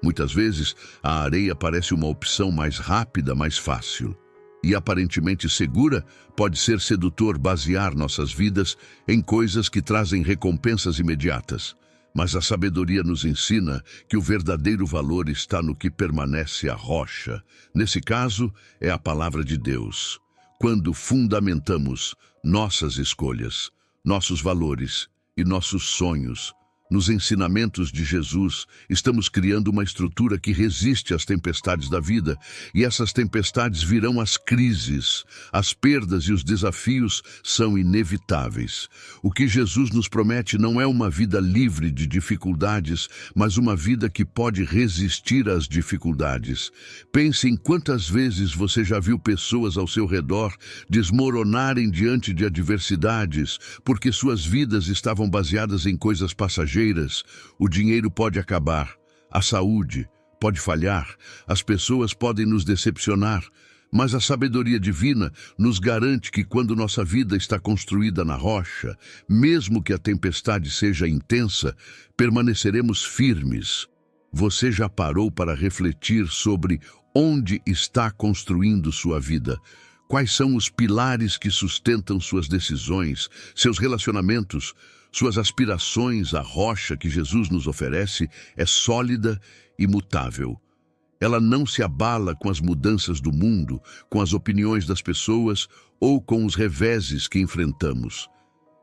Muitas vezes, a areia parece uma opção mais rápida, mais fácil. E aparentemente segura, pode ser sedutor basear nossas vidas em coisas que trazem recompensas imediatas. Mas a sabedoria nos ensina que o verdadeiro valor está no que permanece a rocha. Nesse caso, é a palavra de Deus. Quando fundamentamos nossas escolhas, nossos valores e nossos sonhos nos ensinamentos de Jesus, estamos criando uma estrutura que resiste às tempestades da vida, e essas tempestades virão as crises, as perdas e os desafios são inevitáveis. O que Jesus nos promete não é uma vida livre de dificuldades, mas uma vida que pode resistir às dificuldades. Pense em quantas vezes você já viu pessoas ao seu redor desmoronarem diante de adversidades, porque suas vidas estavam baseadas em coisas passageiras. O dinheiro pode acabar, a saúde pode falhar, as pessoas podem nos decepcionar, mas a sabedoria divina nos garante que quando nossa vida está construída na rocha, mesmo que a tempestade seja intensa, permaneceremos firmes. Você já parou para refletir sobre onde está construindo sua vida? Quais são os pilares que sustentam suas decisões, seus relacionamentos, suas aspirações? A rocha que Jesus nos oferece é sólida e mutável. Ela não se abala com as mudanças do mundo, com as opiniões das pessoas ou com os reveses que enfrentamos.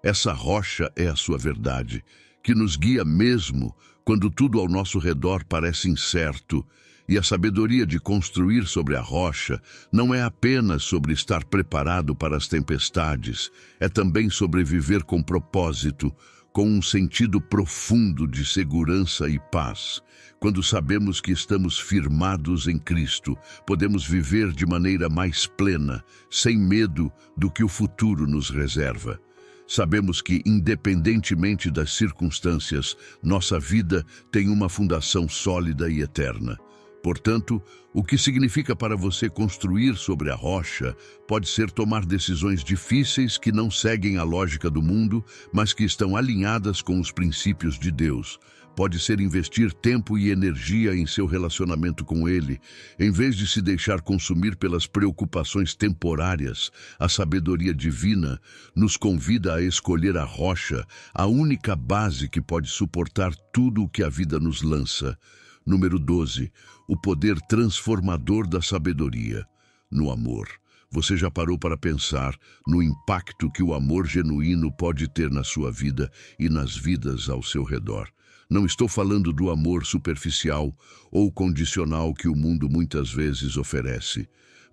Essa rocha é a sua verdade, que nos guia mesmo quando tudo ao nosso redor parece incerto. E a sabedoria de construir sobre a rocha não é apenas sobre estar preparado para as tempestades, é também sobre viver com propósito, com um sentido profundo de segurança e paz. Quando sabemos que estamos firmados em Cristo, podemos viver de maneira mais plena, sem medo do que o futuro nos reserva. Sabemos que, independentemente das circunstâncias, nossa vida tem uma fundação sólida e eterna. Portanto, o que significa para você construir sobre a rocha pode ser tomar decisões difíceis que não seguem a lógica do mundo, mas que estão alinhadas com os princípios de Deus. Pode ser investir tempo e energia em seu relacionamento com Ele, em vez de se deixar consumir pelas preocupações temporárias. A sabedoria divina nos convida a escolher a rocha, a única base que pode suportar tudo o que a vida nos lança. Número 12. O poder transformador da sabedoria. No amor. Você já parou para pensar no impacto que o amor genuíno pode ter na sua vida e nas vidas ao seu redor? Não estou falando do amor superficial ou condicional que o mundo muitas vezes oferece,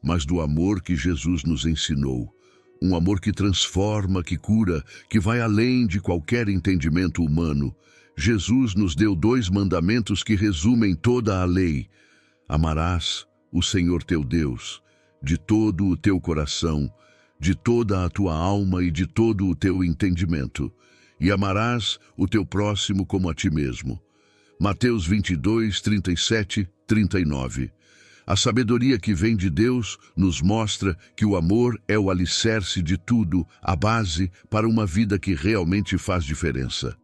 mas do amor que Jesus nos ensinou. Um amor que transforma, que cura, que vai além de qualquer entendimento humano. Jesus nos deu 2 mandamentos que resumem toda a lei. Amarás o Senhor teu Deus, de todo o teu coração, de toda a tua alma e de todo o teu entendimento. E amarás o teu próximo como a ti mesmo. Mateus 22, 37, 39. A sabedoria que vem de Deus nos mostra que o amor é o alicerce de tudo, a base para uma vida que realmente faz diferença.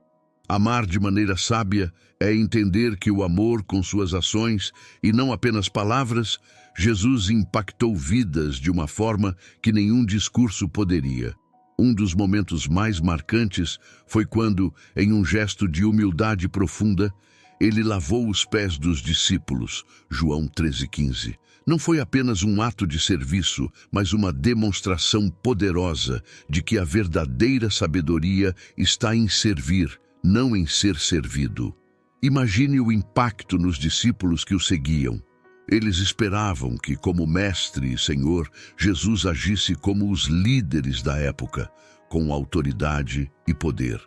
Amar de maneira sábia é entender que o amor com suas ações, e não apenas palavras, Jesus impactou vidas de uma forma que nenhum discurso poderia. Um dos momentos mais marcantes foi quando, em um gesto de humildade profunda, ele lavou os pés dos discípulos, João 13,15. Não foi apenas um ato de serviço, mas uma demonstração poderosa de que a verdadeira sabedoria está em servir, não em ser servido. Imagine o impacto nos discípulos que o seguiam. Eles esperavam que, como mestre e Senhor, Jesus agisse como os líderes da época, com autoridade e poder.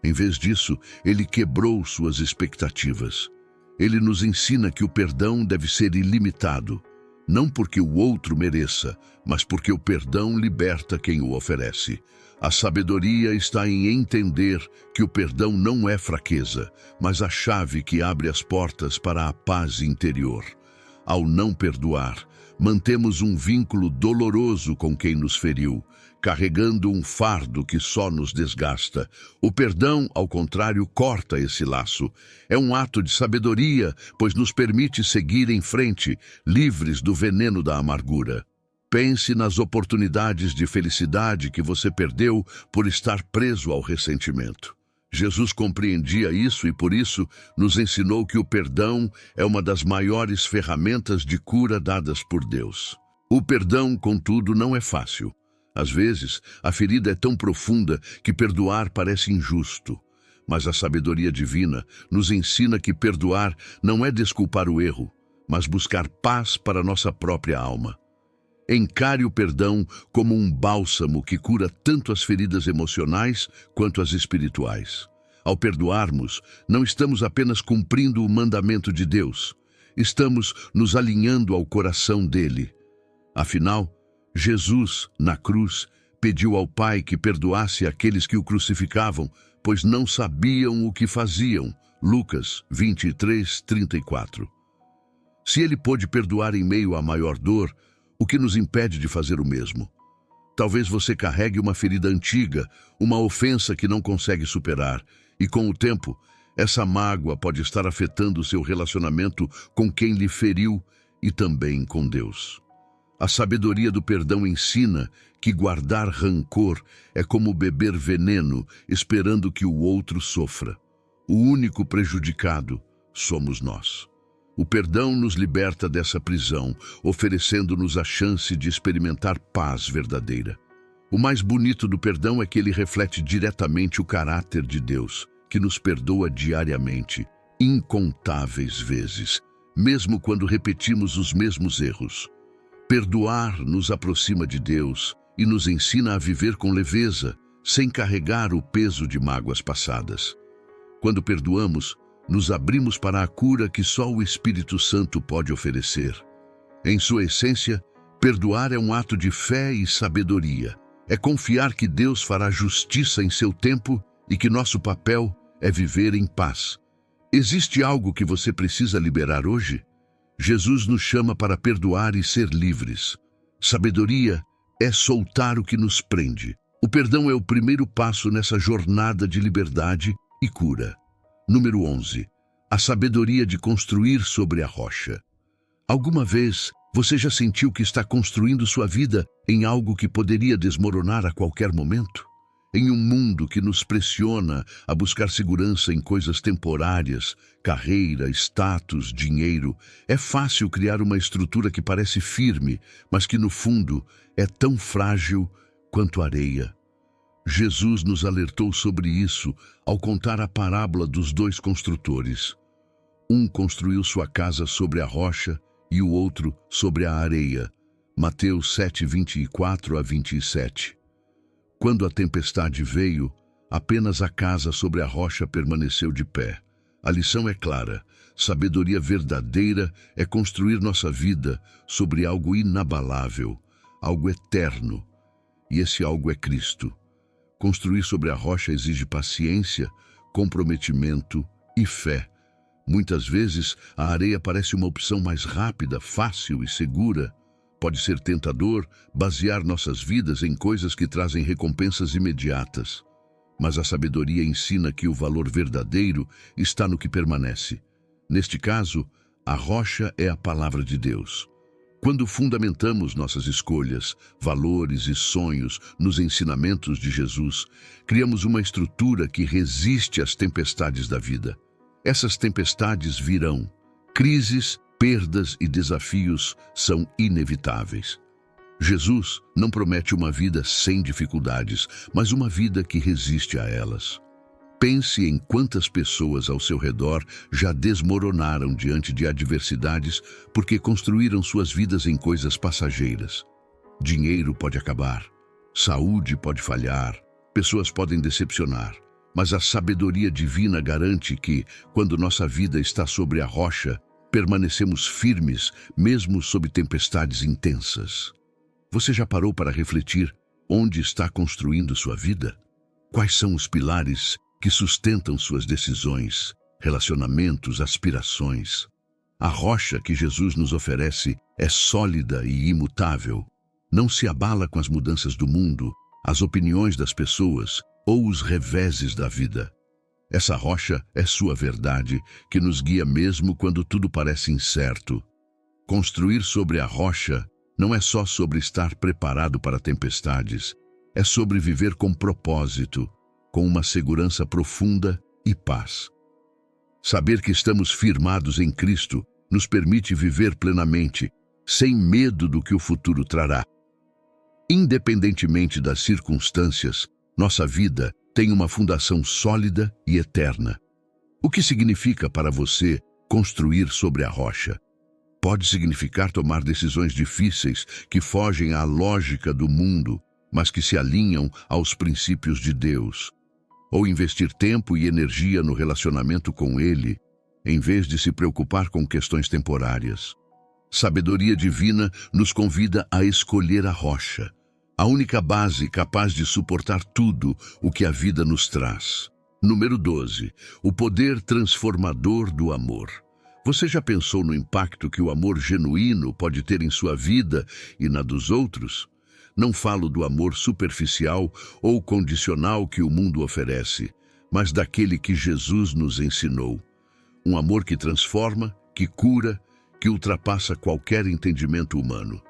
Em vez disso, ele quebrou suas expectativas. Ele nos ensina que o perdão deve ser ilimitado, não porque o outro mereça, mas porque o perdão liberta quem o oferece. A sabedoria está em entender que o perdão não é fraqueza, mas a chave que abre as portas para a paz interior. Ao não perdoar, mantemos um vínculo doloroso com quem nos feriu, carregando um fardo que só nos desgasta. O perdão, ao contrário, corta esse laço. É um ato de sabedoria, pois nos permite seguir em frente, livres do veneno da amargura. Pense nas oportunidades de felicidade que você perdeu por estar preso ao ressentimento. Jesus compreendia isso e, por isso, nos ensinou que o perdão é uma das maiores ferramentas de cura dadas por Deus. O perdão, contudo, não é fácil. Às vezes, a ferida é tão profunda que perdoar parece injusto. Mas a sabedoria divina nos ensina que perdoar não é desculpar o erro, mas buscar paz para nossa própria alma. Encare o perdão como um bálsamo que cura tanto as feridas emocionais quanto as espirituais. Ao perdoarmos, não estamos apenas cumprindo o mandamento de Deus, estamos nos alinhando ao coração dele. Afinal, Jesus, na cruz, pediu ao Pai que perdoasse aqueles que o crucificavam, pois não sabiam o que faziam. Lucas 23, 34. Se ele pôde perdoar em meio à maior dor, o que nos impede de fazer o mesmo? Talvez você carregue uma ferida antiga, uma ofensa que não consegue superar, e com o tempo, essa mágoa pode estar afetando o seu relacionamento com quem lhe feriu e também com Deus. A sabedoria do perdão ensina que guardar rancor é como beber veneno, esperando que o outro sofra. O único prejudicado somos nós. O perdão nos liberta dessa prisão, oferecendo-nos a chance de experimentar paz verdadeira. O mais bonito do perdão é que ele reflete diretamente o caráter de Deus, que nos perdoa diariamente, incontáveis vezes, mesmo quando repetimos os mesmos erros. Perdoar nos aproxima de Deus e nos ensina a viver com leveza, sem carregar o peso de mágoas passadas. Quando perdoamos, nos abrimos para a cura que só o Espírito Santo pode oferecer. Em sua essência, perdoar é um ato de fé e sabedoria. É confiar que Deus fará justiça em seu tempo e que nosso papel é viver em paz. Existe algo que você precisa liberar hoje? Jesus nos chama para perdoar e ser livres. Sabedoria é soltar o que nos prende. O perdão é o primeiro passo nessa jornada de liberdade e cura. Número 11. A sabedoria de construir sobre a rocha. Alguma vez você já sentiu que está construindo sua vida em algo que poderia desmoronar a qualquer momento? Em um mundo que nos pressiona a buscar segurança em coisas temporárias, carreira, status, dinheiro, é fácil criar uma estrutura que parece firme, mas que no fundo é tão frágil quanto areia. Jesus nos alertou sobre isso ao contar a parábola dos 2 construtores. Um construiu sua casa sobre a rocha e o outro sobre a areia. Mateus 7, 24 a 27. Quando a tempestade veio, apenas a casa sobre a rocha permaneceu de pé. A lição é clara. Sabedoria verdadeira é construir nossa vida sobre algo inabalável, algo eterno. E esse algo é Cristo. Construir sobre a rocha exige paciência, comprometimento e fé. Muitas vezes, a areia parece uma opção mais rápida, fácil e segura. Pode ser tentador basear nossas vidas em coisas que trazem recompensas imediatas. Mas a sabedoria ensina que o valor verdadeiro está no que permanece. Neste caso, a rocha é a palavra de Deus. Quando fundamentamos nossas escolhas, valores e sonhos nos ensinamentos de Jesus, criamos uma estrutura que resiste às tempestades da vida. Essas tempestades virão. Crises, perdas e desafios são inevitáveis. Jesus não promete uma vida sem dificuldades, mas uma vida que resiste a elas. Pense em quantas pessoas ao seu redor já desmoronaram diante de adversidades porque construíram suas vidas em coisas passageiras. Dinheiro pode acabar, saúde pode falhar, pessoas podem decepcionar, mas a sabedoria divina garante que, quando nossa vida está sobre a rocha, permanecemos firmes, mesmo sob tempestades intensas. Você já parou para refletir onde está construindo sua vida? Quais são os pilares que sustentam suas decisões, relacionamentos, aspirações? A rocha que Jesus nos oferece é sólida e imutável. Não se abala com as mudanças do mundo, as opiniões das pessoas ou os reveses da vida. Essa rocha é sua verdade, que nos guia mesmo quando tudo parece incerto. Construir sobre a rocha não é só sobre estar preparado para tempestades, é sobre viver com propósito, com uma segurança profunda e paz. Saber que estamos firmados em Cristo nos permite viver plenamente, sem medo do que o futuro trará. Independentemente das circunstâncias, nossa vida tem uma fundação sólida e eterna. O que significa para você construir sobre a rocha? Pode significar tomar decisões difíceis que fogem à lógica do mundo, mas que se alinham aos princípios de Deus. Ou investir tempo e energia no relacionamento com Ele, em vez de se preocupar com questões temporárias. Sabedoria divina nos convida a escolher a rocha, a única base capaz de suportar tudo o que a vida nos traz. Número 12. O poder transformador do amor. Você já pensou no impacto que o amor genuíno pode ter em sua vida e na dos outros? Não falo do amor superficial ou condicional que o mundo oferece, mas daquele que Jesus nos ensinou. Um amor que transforma, que cura, que ultrapassa qualquer entendimento humano.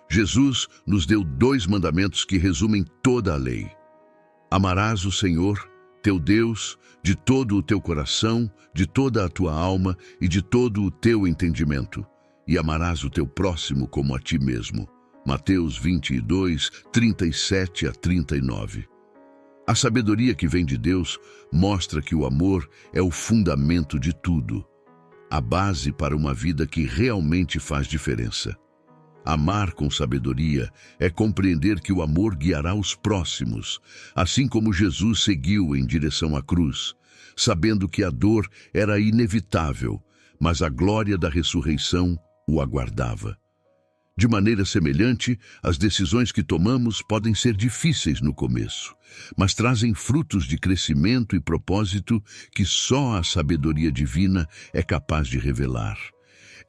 Jesus nos deu 2 mandamentos que resumem toda a lei. Amarás o Senhor, teu Deus, de todo o teu coração, de toda a tua alma e de todo o teu entendimento, e amarás o teu próximo como a ti mesmo. Mateus 22, 37 a 39. A sabedoria que vem de Deus mostra que o amor é o fundamento de tudo, a base para uma vida que realmente faz diferença. Amar com sabedoria é compreender que o amor guiará os próximos, assim como Jesus seguiu em direção à cruz, sabendo que a dor era inevitável, mas a glória da ressurreição o aguardava. De maneira semelhante, as decisões que tomamos podem ser difíceis no começo, mas trazem frutos de crescimento e propósito que só a sabedoria divina é capaz de revelar.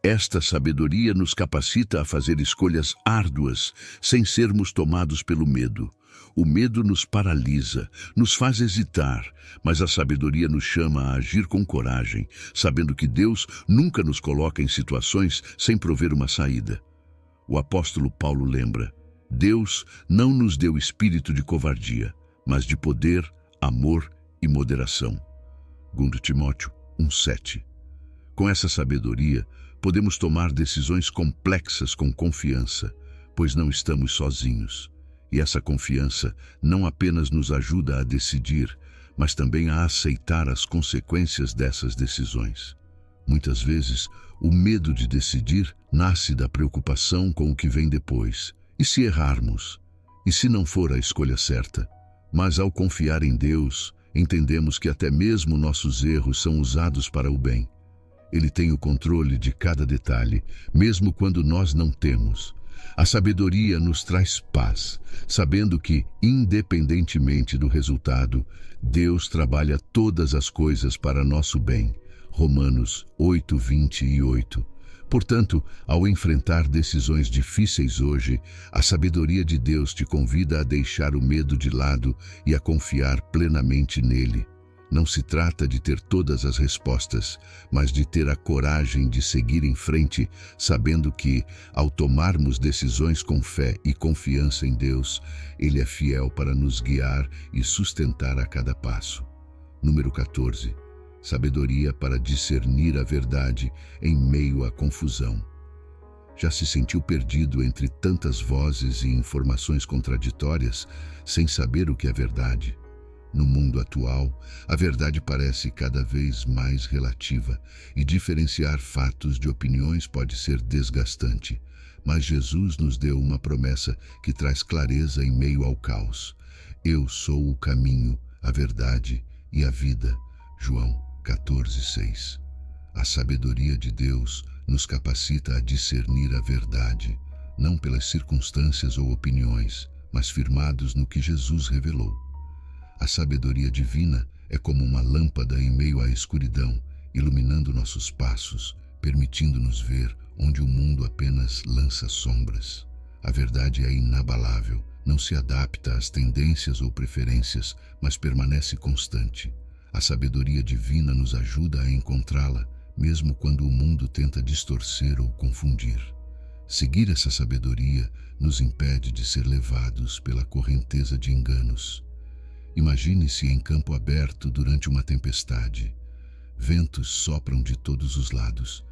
Esta sabedoria nos capacita a fazer escolhas árduas, sem sermos tomados pelo medo. O medo nos paralisa, nos faz hesitar, mas a sabedoria nos chama a agir com coragem, sabendo que Deus nunca nos coloca em situações sem prover uma saída. O apóstolo Paulo lembra: Deus não nos deu espírito de covardia, mas de poder, amor e moderação. 2 Timóteo 1:7. Com essa sabedoria, podemos tomar decisões complexas com confiança, pois não estamos sozinhos. E essa confiança não apenas nos ajuda a decidir, mas também a aceitar as consequências dessas decisões. Muitas vezes, o medo de decidir nasce da preocupação com o que vem depois, E se errarmos? E se não for a escolha certa? Mas ao confiar em Deus, entendemos que até mesmo nossos erros são usados para o bem. Ele tem o controle de cada detalhe, mesmo quando nós não temos. A sabedoria nos traz paz, sabendo que, independentemente do resultado, Deus trabalha todas as coisas para nosso bem. Romanos 8:28. Portanto, ao enfrentar decisões difíceis hoje, a sabedoria de Deus te convida a deixar o medo de lado e a confiar plenamente nele. Não se trata de ter todas as respostas, mas de ter a coragem de seguir em frente, sabendo que, ao tomarmos decisões com fé e confiança em Deus, Ele é fiel para nos guiar e sustentar a cada passo. Número 14. Sabedoria para discernir a verdade em meio à confusão. Já se sentiu perdido entre tantas vozes e informações contraditórias, sem saber o que é verdade? No mundo atual, a verdade parece cada vez mais relativa e diferenciar fatos de opiniões pode ser desgastante. Mas Jesus nos deu uma promessa que traz clareza em meio ao caos. Eu sou o caminho, a verdade e a vida. João 14:6. A sabedoria de Deus nos capacita a discernir a verdade, não pelas circunstâncias ou opiniões, mas firmados no que Jesus revelou. A sabedoria divina é como uma lâmpada em meio à escuridão, iluminando nossos passos, permitindo-nos ver onde o mundo apenas lança sombras. A verdade é inabalável, não se adapta às tendências ou preferências, mas permanece constante. A sabedoria divina nos ajuda a encontrá-la, mesmo quando o mundo tenta distorcer ou confundir. Seguir essa sabedoria nos impede de ser levados pela correnteza de enganos. Imagine-se em campo aberto durante uma tempestade. Ventos sopram de todos os lados,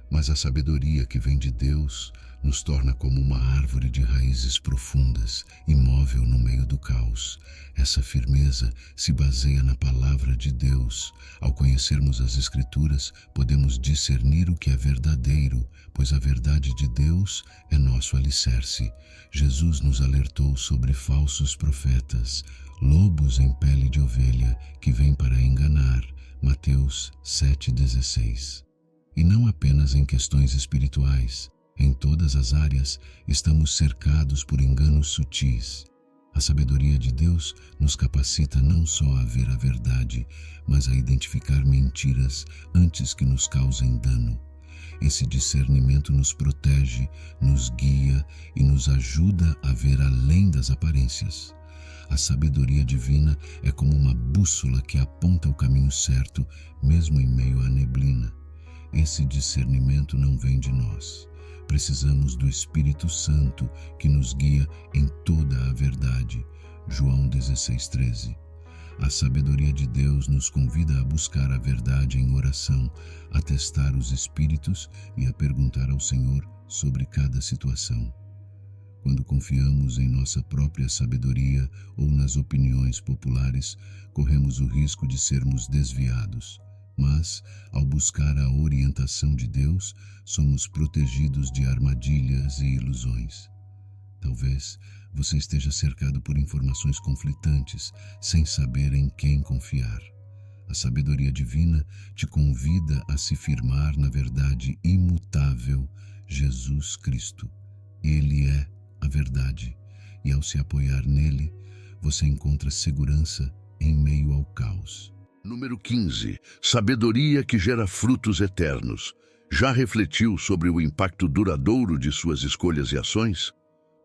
mas a sabedoria que vem de Deus nos torna como uma árvore de raízes profundas, imóvel no meio do caos. Essa firmeza se baseia na palavra de Deus. Ao conhecermos as Escrituras, podemos discernir o que é verdadeiro, pois a verdade de Deus é nosso alicerce. Jesus nos alertou sobre falsos profetas, lobos em pele de ovelha que vêm para enganar. Mateus 7:16. E não apenas em questões espirituais. Em todas as áreas, estamos cercados por enganos sutis. A sabedoria de Deus nos capacita não só a ver a verdade, mas a identificar mentiras antes que nos causem dano. Esse discernimento nos protege, nos guia e nos ajuda a ver além das aparências. A sabedoria divina é como uma bússola que aponta o caminho certo, mesmo em meio à neblina. Esse discernimento não vem de nós. Precisamos do Espírito Santo que nos guia em toda a verdade. João 16:13. A sabedoria de Deus nos convida a buscar a verdade em oração, a testar os espíritos e a perguntar ao Senhor sobre cada situação. Quando confiamos em nossa própria sabedoria ou nas opiniões populares, corremos o risco de sermos desviados. Mas, ao buscar a orientação de Deus, somos protegidos de armadilhas e ilusões. Talvez você esteja cercado por informações conflitantes, sem saber em quem confiar. A sabedoria divina te convida a se firmar na verdade imutável, Jesus Cristo. Ele é a verdade, e ao se apoiar nele, você encontra segurança em meio ao caos. Número 15. Sabedoria que gera frutos eternos. Já refletiu sobre o impacto duradouro de suas escolhas e ações?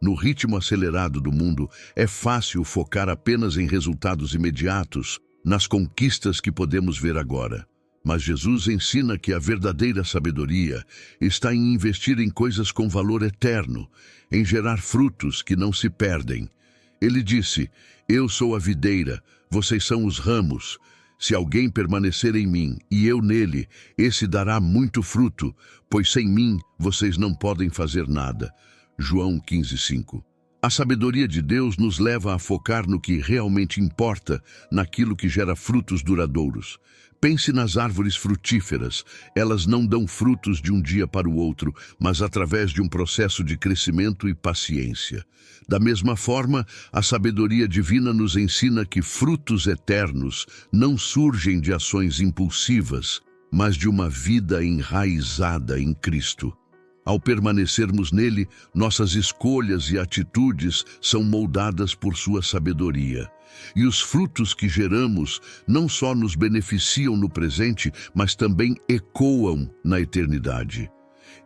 No ritmo acelerado do mundo, é fácil focar apenas em resultados imediatos, nas conquistas que podemos ver agora. Mas Jesus ensina que a verdadeira sabedoria está em investir em coisas com valor eterno, em gerar frutos que não se perdem. Ele disse: "Eu sou a videira, vocês são os ramos. Se alguém permanecer em mim e eu nele, esse dará muito fruto, pois sem mim vocês não podem fazer nada." João 15:5. A sabedoria de Deus nos leva a focar no que realmente importa, naquilo que gera frutos duradouros. Pense nas árvores frutíferas. Elas não dão frutos de um dia para o outro, mas através de um processo de crescimento e paciência. Da mesma forma, a sabedoria divina nos ensina que frutos eternos não surgem de ações impulsivas, mas de uma vida enraizada em Cristo. Ao permanecermos nele, nossas escolhas e atitudes são moldadas por sua sabedoria. E os frutos que geramos não só nos beneficiam no presente, mas também ecoam na eternidade.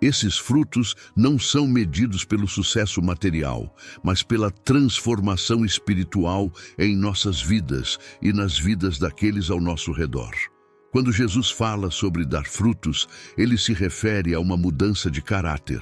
Esses frutos não são medidos pelo sucesso material, mas pela transformação espiritual em nossas vidas e nas vidas daqueles ao nosso redor. Quando Jesus fala sobre dar frutos, ele se refere a uma mudança de caráter,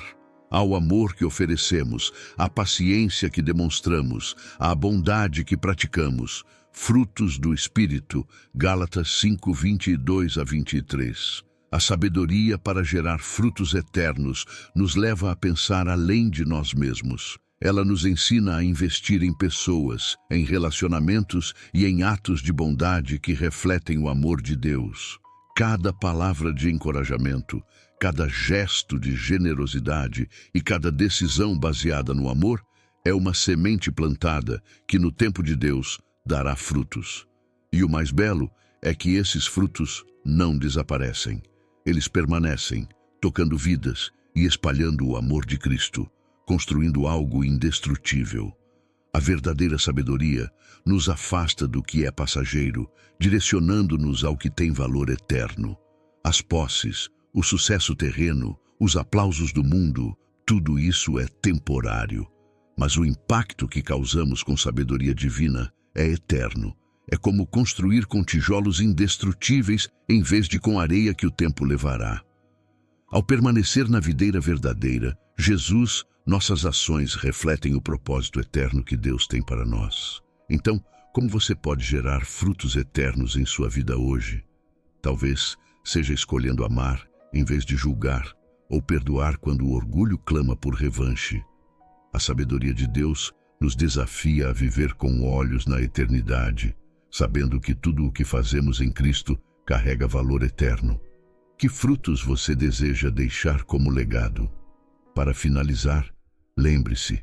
ao amor que oferecemos, à paciência que demonstramos, à bondade que praticamos, frutos do Espírito, Gálatas 5:22-23. A sabedoria para gerar frutos eternos nos leva a pensar além de nós mesmos. Ela nos ensina a investir em pessoas, em relacionamentos e em atos de bondade que refletem o amor de Deus. Cada palavra de encorajamento, cada gesto de generosidade e cada decisão baseada no amor é uma semente plantada que, no tempo de Deus, dará frutos. E o mais belo é que esses frutos não desaparecem. Eles permanecem, tocando vidas e espalhando o amor de Cristo, construindo algo indestrutível. A verdadeira sabedoria nos afasta do que é passageiro, direcionando-nos ao que tem valor eterno. As posses, o sucesso terreno, os aplausos do mundo, tudo isso é temporário. Mas o impacto que causamos com sabedoria divina é eterno. É como construir com tijolos indestrutíveis em vez de com areia que o tempo levará. Ao permanecer na videira verdadeira, Jesus, nossas ações refletem o propósito eterno que Deus tem para nós. Então, como você pode gerar frutos eternos em sua vida hoje? Talvez seja escolhendo amar em vez de julgar, ou perdoar quando o orgulho clama por revanche. A sabedoria de Deus nos desafia a viver com olhos na eternidade, sabendo que tudo o que fazemos em Cristo carrega valor eterno. Que frutos você deseja deixar como legado? Para finalizar, lembre-se,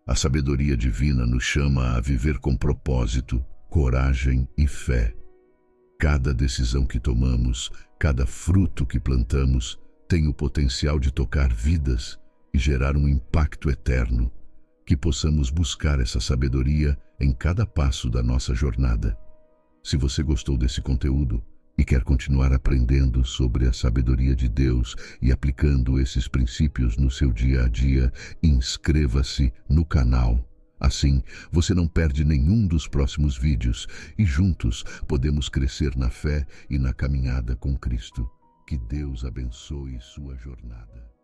a sabedoria divina nos chama a viver com propósito, coragem e fé. Cada decisão que tomamos, cada fruto que plantamos, tem o potencial de tocar vidas e gerar um impacto eterno. Que possamos buscar essa sabedoria em cada passo da nossa jornada. Se você gostou desse conteúdo e quer continuar aprendendo sobre a sabedoria de Deus e aplicando esses princípios no seu dia a dia, inscreva-se no canal. Assim, você não perde nenhum dos próximos vídeos e juntos podemos crescer na fé e na caminhada com Cristo. Que Deus abençoe sua jornada.